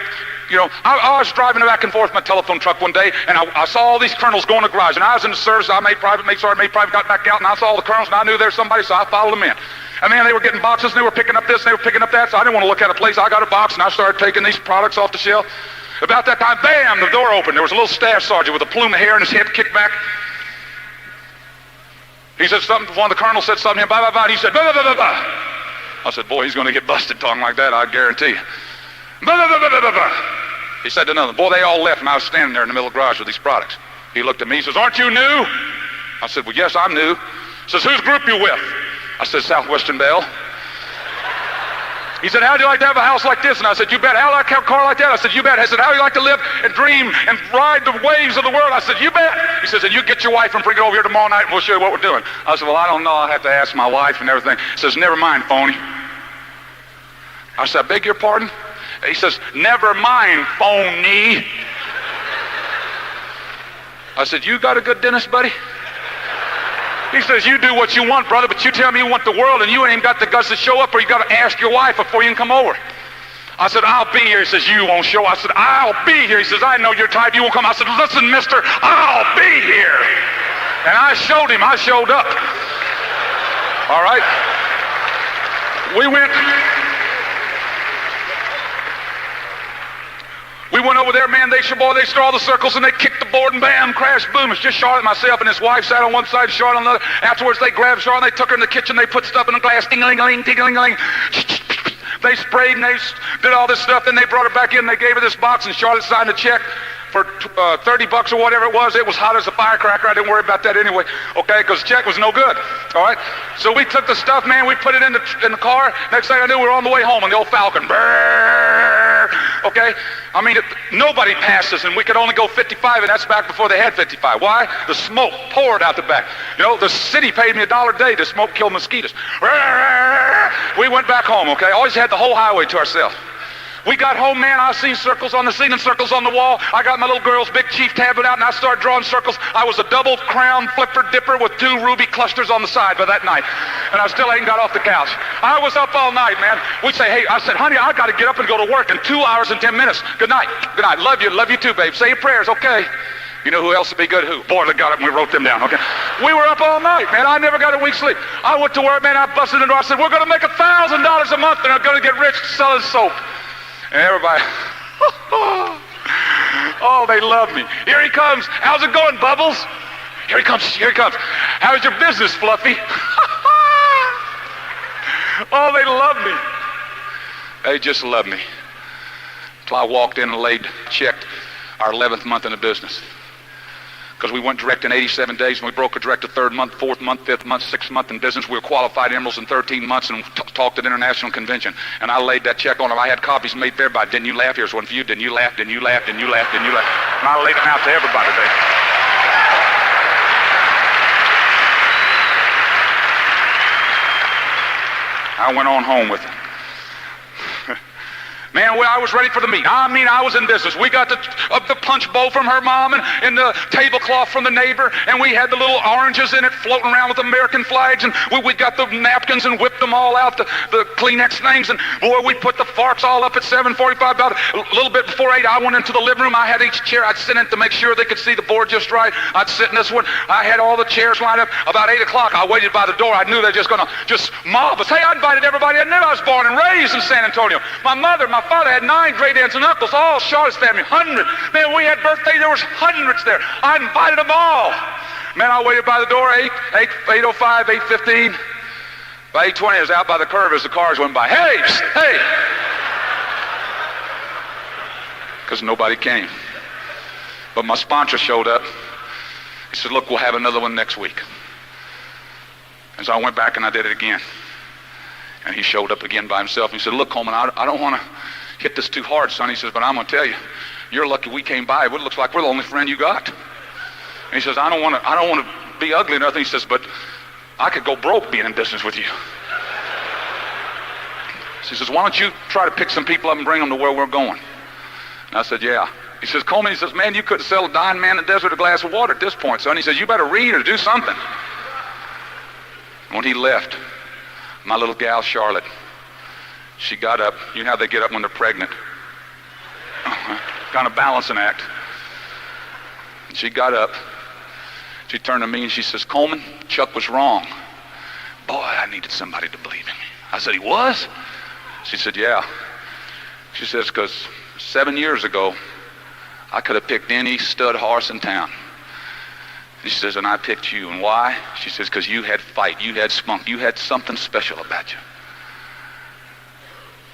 I was driving back and forth in my telephone truck one day, and I saw all these colonels go in the garage, and I was in the service. I made private, got back out, and I saw all the colonels, and I knew there was somebody, so I followed them in. And man, they were getting boxes, and they were picking up this, and they were picking up that, so I didn't want to look at a place. I got a box, and I started taking these products off the shelf. About that time, bam, the door opened. There was a little staff sergeant with a plume of hair and his head kicked back. He said something, one of the colonels said something, blah, blah, blah, and he said, blah, blah, blah, blah. I said, boy, he's going to get busted talking like that, I guarantee you. Blah, blah, blah, blah, blah, blah. He said to another, boy, they all left, and I was standing there in the middle of the garage with these products. He looked at me, he says, aren't you new? I said, well, yes, I'm new. He says, whose group you with? I said, Southwestern Bell. He said, how do you like to have a house like this? And I said, you bet. How do you like to have a car like that? I said, you bet. I said, how do you like to live and dream and ride the waves of the world? I said, you bet. He says, and you get your wife and bring it over here tomorrow night and we'll show you what we're doing. I said, well, I don't know. I'll have to ask my wife and everything. He says, never mind, phony. I said, I beg your pardon? He says, never mind, phony. I said, you got a good dentist, buddy? He says, you do what you want, brother, but you tell me you want the world and you ain't got the guts to show up, or you got to ask your wife before you can come over. I said, I'll be here. He says, you won't show. I said, I'll be here. He says, I know your type. You won't come. I said, listen, mister, I'll be here. And I showed him. I showed up. All right? We went over there, man, they started all the circles, and they kicked the board, and bam, crash, boom. It's just Charlotte and myself, and his wife sat on one side, Charlotte on the other. Afterwards, they grabbed Charlotte, and they took her in the kitchen, they put stuff in a glass, ding-a-ling-a-ling, ding-a-ling-a-ling. They sprayed, and they did all this stuff, then they brought her back in, and they gave her this box, and Charlotte signed a check for $30 or whatever it was. It was hot as a firecracker. I didn't worry about that anyway, okay, because the check was no good, all right? So we took the stuff, man, we put it in the car. Next thing I knew, we were on the way home in the old Falcon. Brrr, okay? I mean, nobody passed us, and we could only go 55, and that's back before they had 55. Why? The smoke poured out the back. You know, the city paid me $1 a day to smoke kill mosquitoes. We went back home, okay? Always had the whole highway to ourselves. We got home, man, I seen circles on the ceiling, circles on the wall. I got my little girl's big chief tablet out, and I started drawing circles. I was a double crown flipper dipper with 2 ruby clusters on the side by that night. And I still ain't got off the couch. I was up all night, man. We'd say, hey, I said, honey, I got to get up and go to work in 2 hours and 10 minutes. Good night. Good night. Love you too, babe. Say your prayers, okay? You know who else would be good? Who? Boy, they got up and we wrote them down, okay? We were up all night, man. I never got a week's sleep. I went to work, man. I busted in the door. I said, we're going to make $1,000 a month, and I'm going to get rich selling soap. And everybody, oh, they love me. Here he comes. How's it going, Bubbles? Here he comes. How's your business, Fluffy? Oh, they love me. They just love me. Till I walked in and checked our 11th month in the business. Because we went direct in 87 days, and we broke a direct the 3rd month, 4th month, 5th month, 6th month in business. We were qualified emeralds in 13 months and talked at international convention. And I laid that check on them. I had copies made for everybody. Didn't you laugh? Here's one for you. Didn't you laugh? Didn't you laugh? Didn't you laugh? Didn't you laugh? And I laid them out to everybody today. I went on home with it. Man, I was ready for the meet. I mean, I was in business. We got the punch bowl from her mom and the tablecloth from the neighbor, and we had the little oranges in it floating around with American flags, and we got the napkins and whipped them all out, the Kleenex things, and boy, we put the forks all up at 7:45. About a little bit before 8, I went into the living room. I had each chair. I'd sit in it to make sure they could see the board just right. I'd sit in this one. I had all the chairs lined up. About 8 o'clock, I waited by the door. I knew they were just going to mob us. Hey, I invited everybody I knew. I was born and raised in San Antonio. My mother, my father had 9 great aunts and uncles, all Charlotte's family, 100. Man, we had birthdays, there was hundreds there. I invited them all. Man, I waited by the door, 8:05, 8:15. By 8:20, I was out by the curb as the cars went by. Hey, hey. because nobody came. But my sponsor showed up. He said, look, we'll have another one next week. And so I went back and I did it again. And he showed up again by himself. He said, look, Coleman, I don't want to hit this too hard, son. He says, but I'm going to tell you, you're lucky we came by. It looks like we're the only friend you got. And he says, I don't want to be ugly or nothing. He says, but I could go broke being in business with you. He says, why don't you try to pick some people up and bring them to where we're going? And I said, yeah. He says, Coleman, he says, man, you couldn't sell a dying man in the desert a glass of water at this point, son. He says, you better read or do something. When he left, my little gal, Charlotte, she got up. You know how they get up when they're pregnant. Kind of balancing act. And she got up. She turned to me and she says, Coleman, Chuck was wrong. Boy, I needed somebody to believe in me. I said, he was? She said, yeah. She says, because 7 years ago, I could have picked any stud horse in town. And she says, and I picked you. And why? She says, because you had fight, you had spunk, you had something special about you.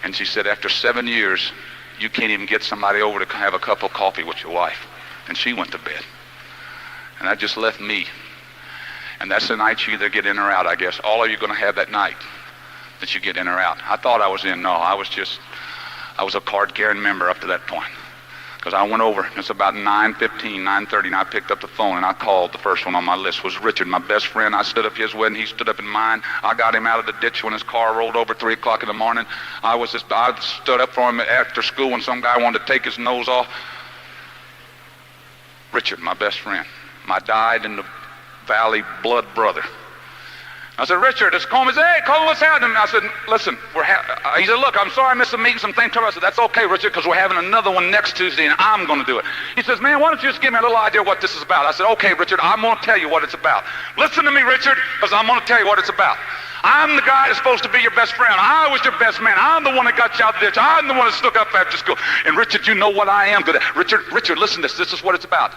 And she said, after 7 years, you can't even get somebody over to have a cup of coffee with your wife. And she went to bed. And that just left me. And that's the night you either get in or out, I guess. All of you are going to have that night that you get in or out. I thought I was in. No, I was a card-carrying member up to that point. Because I went over, it's about 9:15, 9:30, and I picked up the phone and I called. The first one on my list was Richard, my best friend. I stood up his wedding, he stood up in mine. I got him out of the ditch when his car rolled over 3 o'clock in the morning. I stood up for him after school when some guy wanted to take his nose off. Richard, my best friend, my died in the valley blood brother. I said, Richard, it's Coleman. He said, hey, Coleman, what's happening? I said, listen, he said, look, I'm sorry I missed the meeting, some things. I said, that's okay, Richard, because we're having another one next Tuesday, and I'm going to do it. He says, man, why don't you just give me a little idea what this is about? I said, okay, Richard, I'm going to tell you what it's about. Listen to me, Richard, because I'm going to tell you what it's about. I'm the guy that's supposed to be your best friend. I was your best man. I'm the one that got you out of the ditch. I'm the one that stuck up after school. And Richard, you know what I am good at. Richard, listen to this. This is what it's about.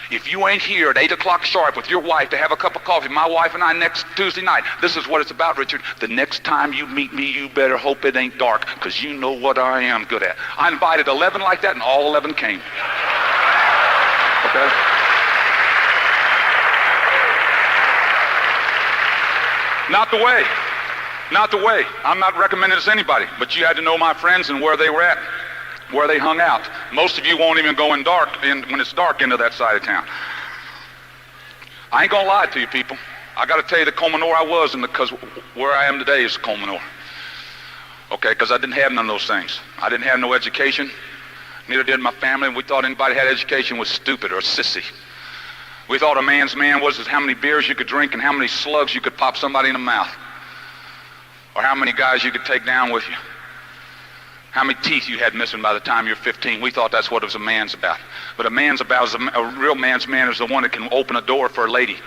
If you ain't here at 8 o'clock sharp with your wife to have a cup of coffee, my wife and I next Tuesday night, this is what it's about, Richard. The next time you meet me, you better hope it ain't dark, because you know what I am good at. I invited 11 like that, and all 11 came. Okay? Not the way. Not the way. I'm not recommending this to anybody, but you had to know my friends and where they were at, where they hung out. Most of you won't even go in dark when it's dark into that side of town. I ain't gonna lie to you people. I gotta tell you the Colemanor I was, and because where I am today is Colemanor. Okay, because I didn't have none of those things. I didn't have no education. Neither did my family. We thought anybody had education was stupid or sissy. We thought a man's man was how many beers you could drink and how many slugs you could pop somebody in the mouth, or how many guys you could take down with you. How many teeth you had missing by the time you're 15. We thought that's what it was a man's about. But a man's about is a real man's man is the one that can open a door for a lady.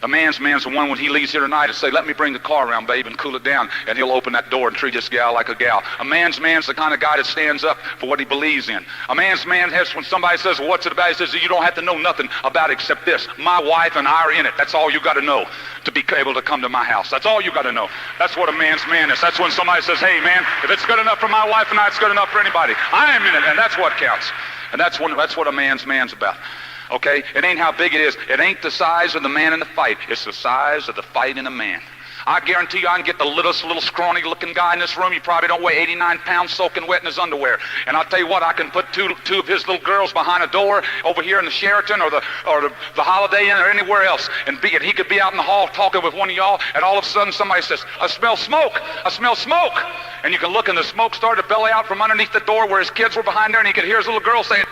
A man's man is the one when he leaves here tonight and say, let me bring the car around, babe, and cool it down, and he'll open that door and treat this gal like a gal. A man's man is the kind of guy that stands up for what he believes in. A man's man has, when somebody says, well, what's it about? He says, you don't have to know nothing about it except this. My wife and I are in it. That's all you got to know to be able to come to my house. That's all you got to know. That's what a man's man is. That's when somebody says, hey, man, if it's good enough for my wife and I, it's good enough for anybody. I am in it, and that's what counts. And that's what a man's about. Okay? It ain't how big it is. It ain't the size of the man in the fight. It's the size of the fight in a man. I guarantee you I can get the little scrawny looking guy in this room. He probably don't weigh 89 pounds soaking wet in his underwear. And I'll tell you what, I can put two of his little girls behind a door over here in the Sheraton or the Holiday Inn or anywhere else. And he could be out in the hall talking with one of y'all, and all of a sudden somebody says, I smell smoke. I smell smoke. And you can look and the smoke started to belly out from underneath the door where his kids were behind there, and he could hear his little girl saying,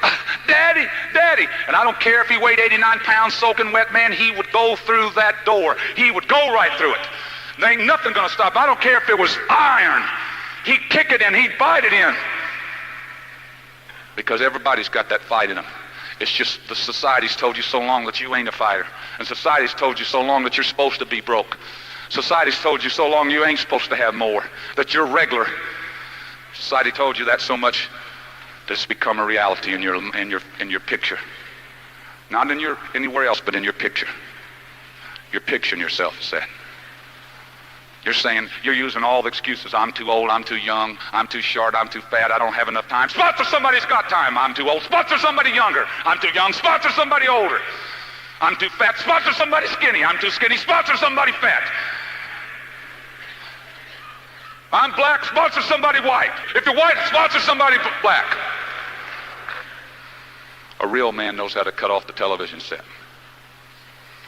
Daddy, Daddy. And I don't care if he weighed 89 pounds soaking wet, man, he would go through that door. He would go right through it. There ain't nothing gonna stop. I don't care if it was iron. He'd kick it in, he'd bite it in. Because everybody's got that fight in them. It's just the society's told you so long that you ain't a fighter. And society's told you so long that you're supposed to be broke. Society's told you so long you ain't supposed to have more, that you're regular. Society told you that so much that it's become a reality in your picture. Not in your anywhere else, but in your picture. You're picturing yourself as that. You're saying, you're using all the excuses. I'm too old, I'm too young, I'm too short, I'm too fat, I don't have enough time. Sponsor somebody who's got time. I'm too old. Sponsor somebody younger. I'm too young. Sponsor somebody older. I'm too fat. Sponsor somebody skinny. I'm too skinny. Sponsor somebody fat. I'm black. Sponsor somebody white. If you're white, sponsor somebody black. A real man knows how to cut off the television set.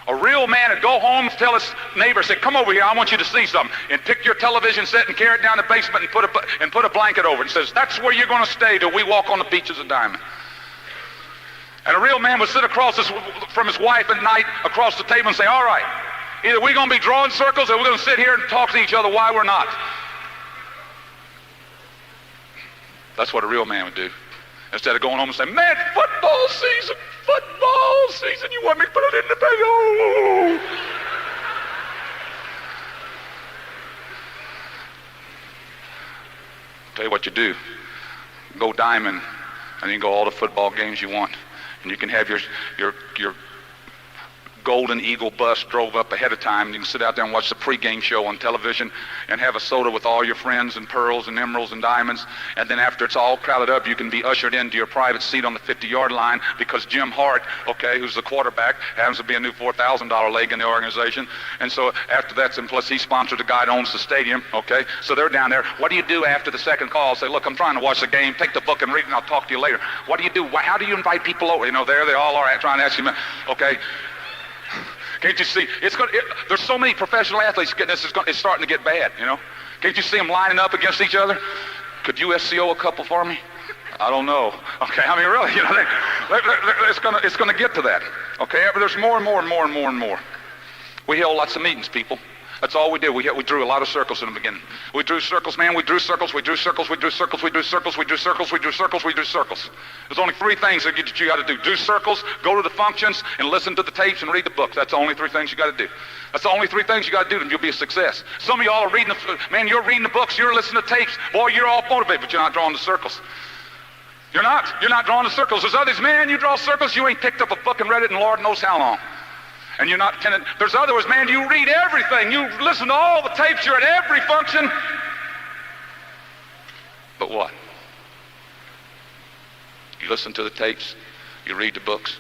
A real man would go home and tell his neighbor, say, come over here, I want you to see something. And pick your television set and carry it down the basement and put a blanket over it and says, that's where you're going to stay till we walk on the beaches of Diamond. And a real man would sit across from his wife at night across the table and say, all right, either we're going to be drawing circles or we're going to sit here and talk to each other why we're not. That's what a real man would do. Instead of going home and saying, man, football season, you want me to put it in the bag? Oh. Tell you what you do. Go Diamond, and you can go all the football games you want. And you can have your Golden Eagle bus drove up ahead of time, and you can sit out there and watch the pregame show on television and have a soda with all your friends and pearls and emeralds and diamonds. And then after it's all crowded up, you can be ushered into your private seat on the 50-yard line because Jim Hart, okay, who's the quarterback, happens to be a new $4,000 leg in the organization. And so after that, and plus he sponsored the guy that owns the stadium, okay? So they're down there. What do you do after the second call? Say, look, I'm trying to watch the game. Take the book and read it, and I'll talk to you later. What do you do? How do you invite people over? You know, there they all are trying to ask you, okay? Can't you see? There's so many professional athletes getting this. It's starting to get bad, you know. Can't you see them lining up against each other? Could you SCO a couple for me? I don't know. Okay, I mean, really, you know, it's going to get to that. Okay, but there's more and more and more and more and more. We held lots of meetings, people. That's all we did. We drew a lot of circles in the beginning. We drew circles, man. We drew circles. We drew circles. We drew circles. We drew circles. We drew circles. We drew circles. We drew circles. There's only three things that you got to do: do circles, go to the functions, and listen to the tapes and read the books. That's the only three things you got to do. That's the only three things you got to do, and you'll be a success. Some of y'all are reading man. You're reading the books. You're listening to tapes. Boy, you're all motivated, but you're not drawing the circles. You're not. You're not drawing the circles. There's others, man. You draw circles. You ain't picked up a book and read it in Lord knows how long. And you're not tenant. There's others, man, you read everything. You listen to all the tapes. You're at every function. But what? You listen to the tapes. You read the books.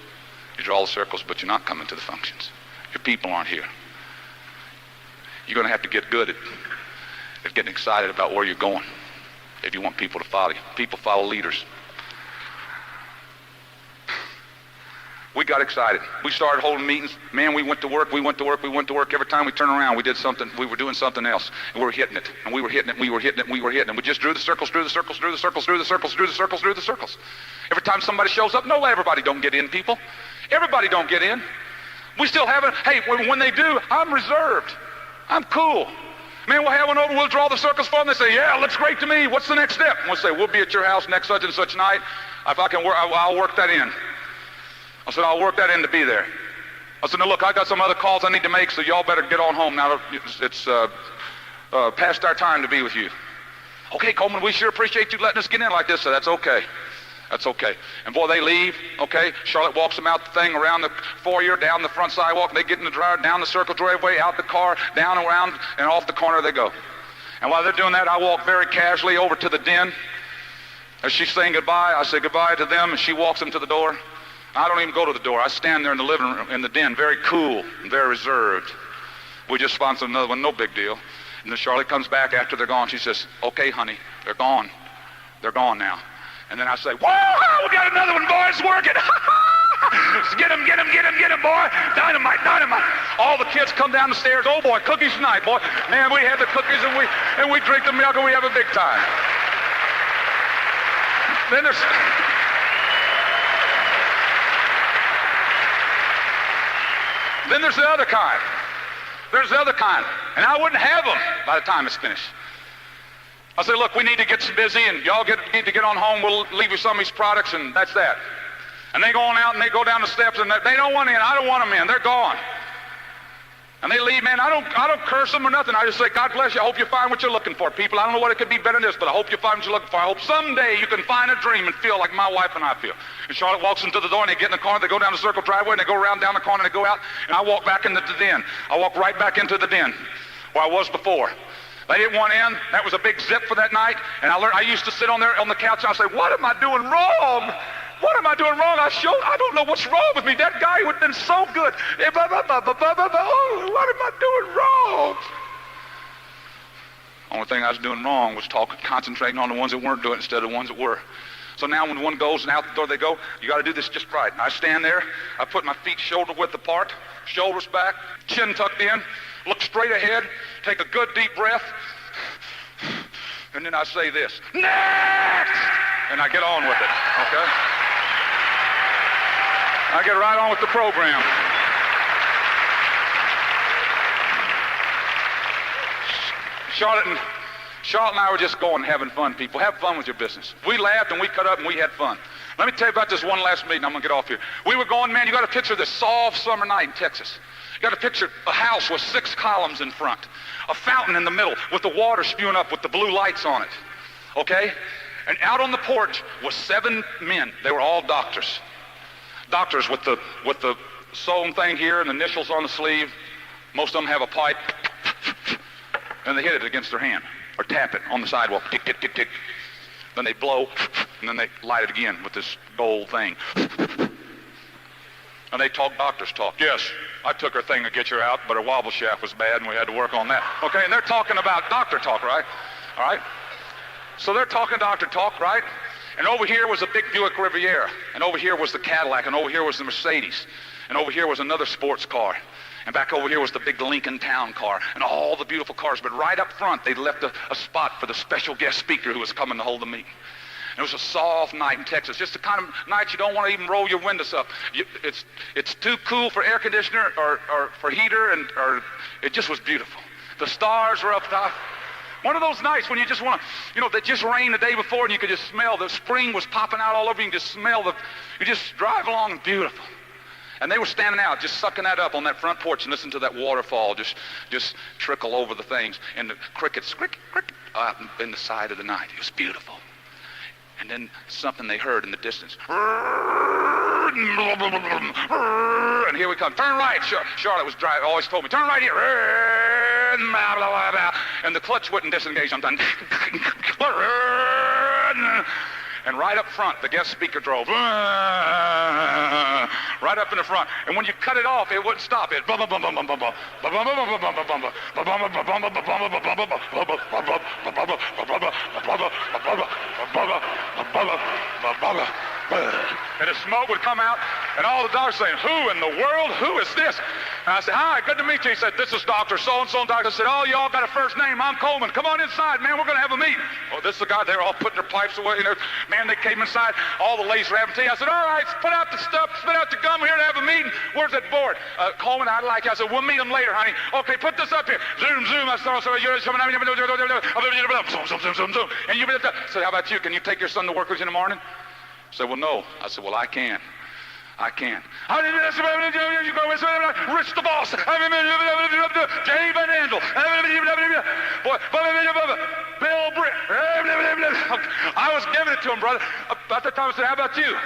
You draw the circles, but you're not coming to the functions. Your people aren't here. You're going to have to get good at getting excited about where you're going if you want people to follow you. People follow leaders. We got excited. We started holding meetings. Man, we went to work. Every time we turned around, we did something. We were doing something else. And we were hitting it. And we were hitting it. And we just drew the circles. Every time somebody shows up, no, everybody don't get in, people. Everybody don't get in. We still haven't. Hey, when they do, I'm reserved. I'm cool. Man, we'll have one over. We'll draw the circles for them. They say, yeah, looks great to me. What's the next step? And we'll say, we'll be at your house next such and such night. If I can work, I'll work that in. I said, I'll work that in to be there. I said, now look, I got some other calls I need to make, so y'all better get on home now. It's past our time to be with you. Okay, Coleman, we sure appreciate you letting us get in like this. So that's okay. That's okay. And boy, they leave, okay? Charlotte walks them out the thing, around the foyer, down the front sidewalk, and they get in the driveway, down the circle driveway, out the car, down around, and off the corner they go. And while they're doing that, I walk very casually over to the den. As she's saying goodbye, I say goodbye to them, and she walks them to the door. I don't even go to the door. I stand there in the living room, in the den, very cool and very reserved. We just sponsored another one, no big deal. And then Charlotte comes back after they're gone. She says, okay, honey, they're gone. They're gone now. And then I say, whoa, we got another one, boys, working. Get him, boy. Dynamite. All the kids come down the stairs. Oh, boy, cookies tonight, boy. Man, we have the cookies and we drink the milk and we have a big time. Then there's the other kind. There's the other kind. And I wouldn't have them by the time it's finished. I say, look, we need to get busy, and y'all need to get on home. We'll leave you some of these products, and that's that. And they go on out, and they go down the steps, and they don't want in. I don't want them in. They're gone. And they leave, man. I don't curse them or nothing. I just say, God bless you. I hope you find what you're looking for, people. I don't know what it could be better than this, but I hope you find what you're looking for. I hope someday you can find a dream and feel like my wife and I feel. And Charlotte walks into the door, and they get in the car, they go down the circle driveway, and they go around down the corner, and they go out, and I walk back into the den. I walk right back into the den. where I was before. They didn't want in. That was a big zip for that night. And I used to sit on there on the couch and I'd say, what am I doing wrong? What am I doing wrong? I don't know what's wrong with me. That guy would have been so good. Oh, what am I doing wrong? Only thing I was doing wrong was concentrating on the ones that weren't doing it instead of the ones that were. So now when one goes and out the door they go, you got to do this just right. I stand there, I put my feet shoulder width apart, shoulders back, chin tucked in, look straight ahead, take a good deep breath, and then I say this, next! And I get on with it, okay? I get right on with the program. Charlotte and I were just going having fun, people. Have fun with your business. We laughed and we cut up and we had fun. Let me tell you about this one last meeting. I'm going to get off here. We were going, man, you got to picture this soft summer night in Texas. You got to picture a house with 6 columns in front, a fountain in the middle with the water spewing up with the blue lights on it, okay? And out on the porch was 7 men. They were all doctors. Doctors with the sewn thing here and the initials on the sleeve. Most of them have a pipe. And they hit it against their hand, or tap it on the sidewalk, tick, tick, tick, tick. Then they blow, and then they light it again with this gold thing. And they talk doctors talk. Yes, I took her thing to get her out, but her wobble shaft was bad, and we had to work on that. Okay, and they're talking about doctor talk, right? All right? So they're talking doctor talk, right? And over here was a big Buick Riviera, and over here was the Cadillac, and over here was the Mercedes, and over here was another sports car. And back over here was the big Lincoln Town car and all the beautiful cars. But right up front, they left a spot for the special guest speaker who was coming to hold the meeting. And it was a soft night in Texas, just the kind of night you don't want to even roll your windows up. It's too cool for air conditioner or for heater, or it just was beautiful. The stars were up top. One of those nights when you just want to, that just rained the day before and you could just smell the spring was popping out all over you. You can just smell you just drive along and beautiful. And they were standing out, just sucking that up on that front porch and listening to that waterfall just trickle over the things. And the crickets, cricket, out in the side of the night. It was beautiful. And then something they heard in the distance. And here we come. Turn right. Charlotte was driving, always told me, turn right here. And the clutch wouldn't disengage. I'm done. And right up front, the guest speaker drove. Right up in the front. And when you cut it off, it wouldn't stop. It. And the smoke would come out, and all the doctors saying, who in the world? Who is this? And I said, hi, good to meet you. He said, this is Dr. So-and-so. And doctor said, oh, y'all got a first name. I'm Coleman. Come on inside, man. We're going to have a meeting. Oh, this is the guy. They were all putting their pipes away. Man, they came inside. All the ladies were having tea. I said, all right, put out the stuff. Spit out the gum. We're here to have a meeting. Where's that board? Coleman, I'd like you. I said, we'll meet him later, honey. Okay, put this up here. Zoom, zoom. I said, zoom, zoom, zoom. And you said, how about you? Can you take your son to work with you in the morning? I said, well, no. I said, well, I can. I can. You go, Rich the Boss, Jay Van Andel, Bill Britt. I was giving it to him, brother. About that time, I said, how about you?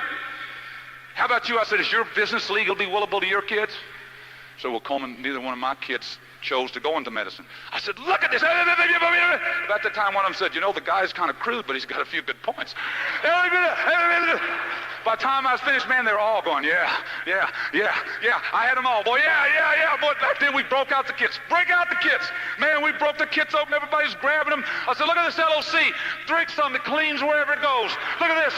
How about you? I said, is your business legally willable to your kids? So, well, Coleman, neither one of my kids chose to go into medicine. I said, look at this. About that time, one of them said, the guy's kind of crude, but he's got a few good points. By the time I was finished, man, they were all going, yeah. I had them all. Boy, yeah. Boy, back then we broke out the kits. Break out the kits. Man, we broke the kits open. Everybody's grabbing them. I said, look at this LOC. Drink something that cleans wherever it goes. Look at this.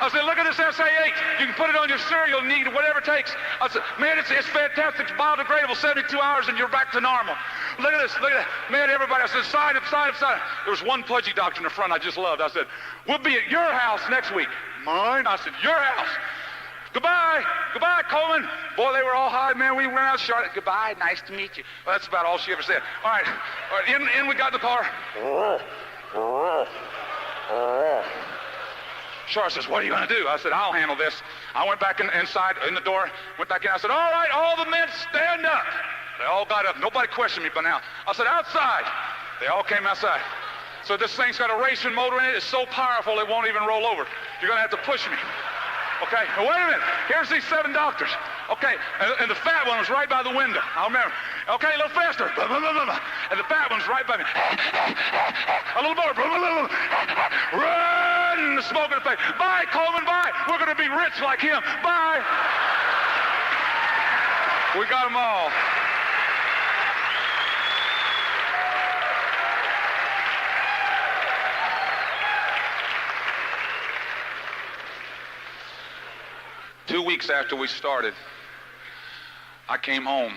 I said, look at this SA8. You can put it on your cereal, need whatever it takes. I said, man, it's fantastic. It's biodegradable, 72 hours, and you're back to normal. Look at this, look at that. Man, everybody, I said, sign up. There was one pudgy doctor in the front I just loved. I said, we'll be at your house next week. Mine? I said, your house. Goodbye, Coleman. Boy, they were all high, man. We went out, Charlotte. Goodbye, nice to meet you. Well, that's about all she ever said. All right, in we got in the car. Charlotte says, what are you going to do? I said, I'll handle this. I went back inside, in the door, went back in. I said, all right, all the men stand up. They all got up. Nobody questioned me by now. I said, outside. They all came outside. So this thing's got a racing motor in it. It's so powerful it won't even roll over. You're going to have to push me. Okay, now wait a minute. Here's these 7 doctors. Okay, and the fat one was right by the window. I remember. Okay, a little faster. And the fat one's right by me. A little more. Run! The smoke in the face. Bye, Coleman, bye. We're going to be rich like him. Bye. We got them all. Two weeks after we started, I came home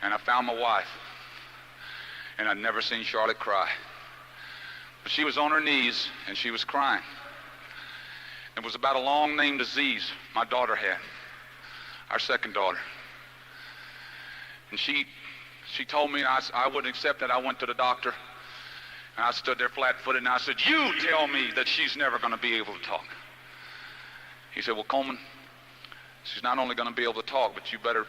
and I found my wife, and I'd never seen Charlotte cry. But she was on her knees and she was crying. It was about a long name disease my daughter had, our second daughter. And she told me I wouldn't accept it. I went to the doctor and I stood there flat-footed and I said, "You tell me that she's never going to be able to talk." He said, "Well, Coleman, she's not only going to be able to talk, but you better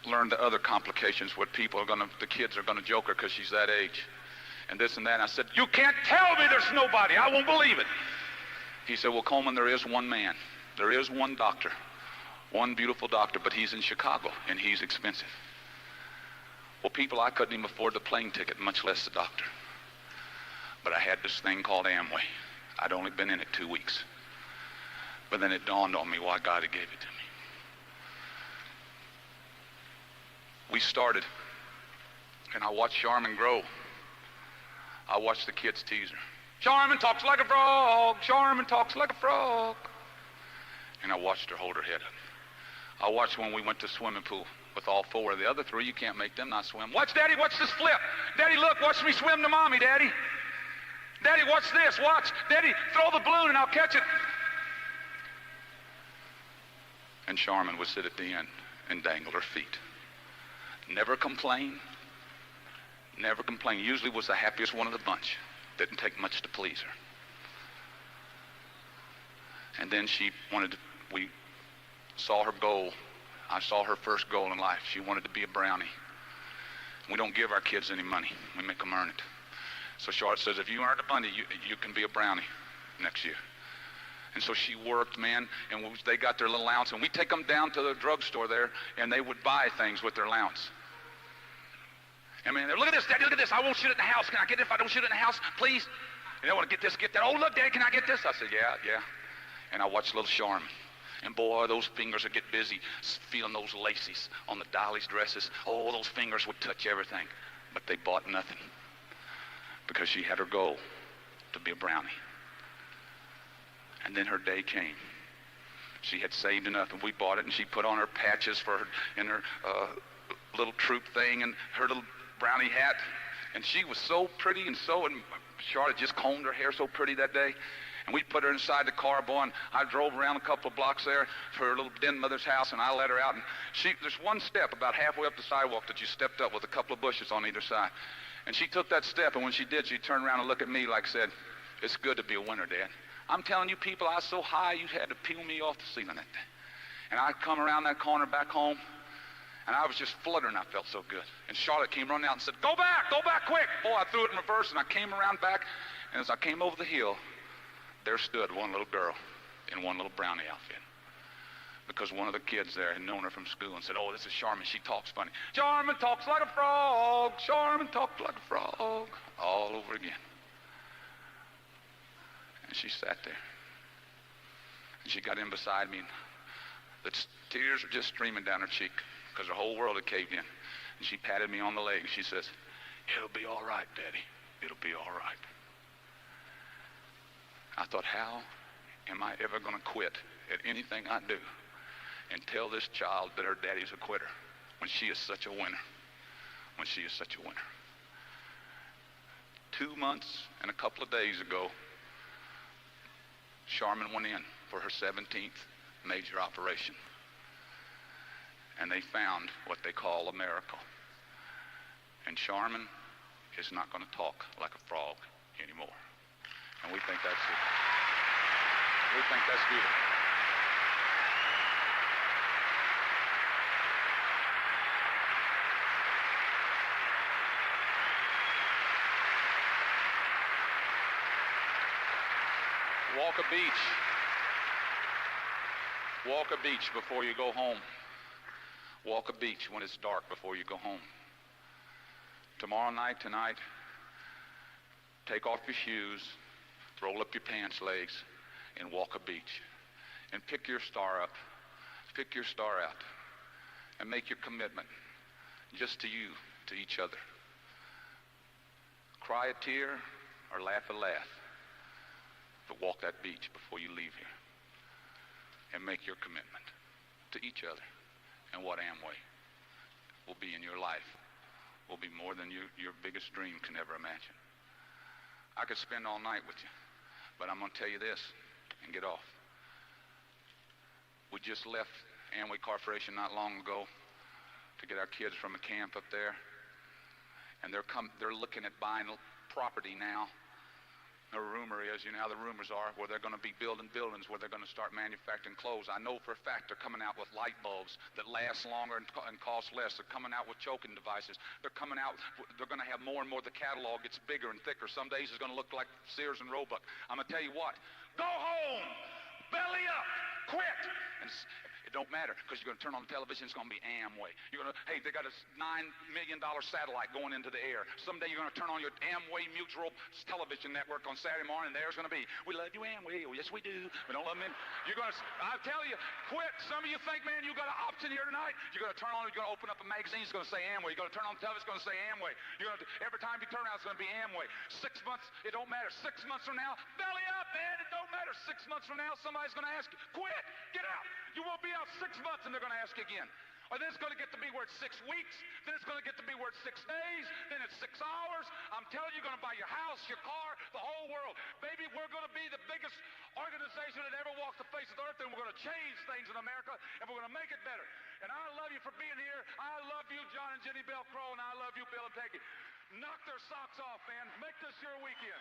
learn the other complications where the kids are going to joke her because she's that age, and this and that." And I said, "You can't tell me there's nobody. I won't believe it." He said, "Well, Coleman, there is one man. There is one doctor, one beautiful doctor, but he's in Chicago, and he's expensive." Well, people, I couldn't even afford the plane ticket, much less the doctor. But I had this thing called Amway. I'd only been in it 2 weeks. But then it dawned on me why God had gave it to me. We started, and I watched Charmin grow. I watched the kids tease her. "Charmin talks like a frog. Charmin talks like a frog." And I watched her hold her head up. I watched when we went to the swimming pool with all four. The other three, you can't make them not swim. "Watch, Daddy, watch this flip. Daddy, look, watch me swim to Mommy, Daddy. Daddy, watch this, watch. Daddy, throw the balloon and I'll catch it." And Charmin would sit at the end and dangle her feet. Never complain. Never complain. Usually was the happiest one of the bunch. Didn't take much to please her. And then we saw her goal. I saw her first goal in life. She wanted to be a brownie. We don't give our kids any money. We make them earn it. So Charlotte says, "If you earn the money, you can be a brownie next year." And so she worked, man, and they got their little allowance, and we take them down to the drugstore there, and they would buy things with their allowance. And man, "Look at this, Daddy, look at this. I won't shoot it in the house. Can I get it if I don't shoot it in the house, please? And I want to get this, get that. Oh, look, Daddy, can I get this?" I said, yeah. And I watched little Charmin. And boy, those fingers would get busy feeling those laces on the dolly's dresses. Oh, those fingers would touch everything. But they bought nothing because she had her goal to be a brownie. And then her day came. She had saved enough, and we bought it, and she put on her patches in her little troop thing and her little brownie hat. And she was so pretty, and Charlotte just combed her hair so pretty that day. And we put her inside the car, boy, and I drove around a couple of blocks there to her little den mother's house, and I let her out. And there's one step about halfway up the sidewalk that you stepped up with a couple of bushes on either side. And she took that step, and when she did, she turned around and looked at me like said, "It's good to be a winner, Dad." I'm telling you, people, I was so high you had to peel me off the ceiling that day. And I come around that corner back home, and I was just fluttering. I felt so good. And Charlotte came running out and said, go back quick." Boy, I threw it in reverse, and I came around back, and as I came over the hill, there stood one little girl in one little brownie outfit. Because one of the kids there had known her from school and said, "Oh, this is Charmin. She talks funny. Charmin talks like a frog. Charmin talks like a frog." All over again. And she sat there. And she got in beside me, and the tears were just streaming down her cheek because her whole world had caved in. And she patted me on the leg. She says, "It'll be all right, Daddy. It'll be all right." I thought, how am I ever going to quit at anything I do and tell this child that her daddy's a quitter when she is such a winner? When she is such a winner. 2 months and a couple of days ago, Charmin went in for her 17th major operation. And they found what they call a miracle. And Charmin is not going to talk like a frog anymore. And we think that's it. We think that's beautiful. Walker Beach. Walk a beach before you go home. Walk a beach when it's dark before you go home. Tomorrow night, tonight, take off your shoes, roll up your pants legs, and walk a beach. And pick your star up. Pick your star out. And make your commitment just to you, to each other. Cry a tear or laugh a laugh. But walk that beach before you leave here. And make your commitment to each other. And what Amway will be in your life will be more than your biggest dream can ever imagine. I could spend all night with you, but I'm going to tell you this and get off. We just left Amway Corporation not long ago to get our kids from a camp up there, and they're looking at buying property now. The rumor is, you know how the rumors are, where they're going to be building buildings where they're going to start manufacturing clothes. I know for a fact they're coming out with light bulbs that last longer and cost less. They're coming out with choking devices. They're going to have more and more. The catalog gets bigger and thicker. Some days it's going to look like Sears and Roebuck. I'm going to tell you what, go home, belly up, quit. And it don't matter, because you're going to turn on the television, it's going to be Amway. You're going to, hey, they got a $9 million satellite going into the air. Someday you're going to turn on your Amway Mutual television network on Saturday morning, and there's going to be, we love you, Amway. Oh, yes, we do. We don't love them. You're going to, I tell you, quit. Some of you think, man, you got an option here tonight. You're going to turn on, you're going to open up a magazine, it's going to say Amway. You're going to turn on the television, it's going to say Amway. You're going to, every time you turn out, it's going to be Amway. 6 months, it don't matter. 6 months from now, belly up, man, it don't matter. 6 months from now, somebody's going to ask you, quit, get out. You won't be out 6 months, and they're going to ask you again. Or then it's going to get to be where it's 6 weeks, then it's going to get to be where it's 6 days, then it's 6 hours. I'm telling you, you're going to buy your house, your car, the whole world. Baby, we're going to be the biggest organization that ever walked the face of the earth, and we're going to change things in America, and we're going to make it better. And I love you for being here. I love you, John and Jenny Bell Crow, and I love you, Bill and Peggy. Knock their socks off, man. Make this your weekend.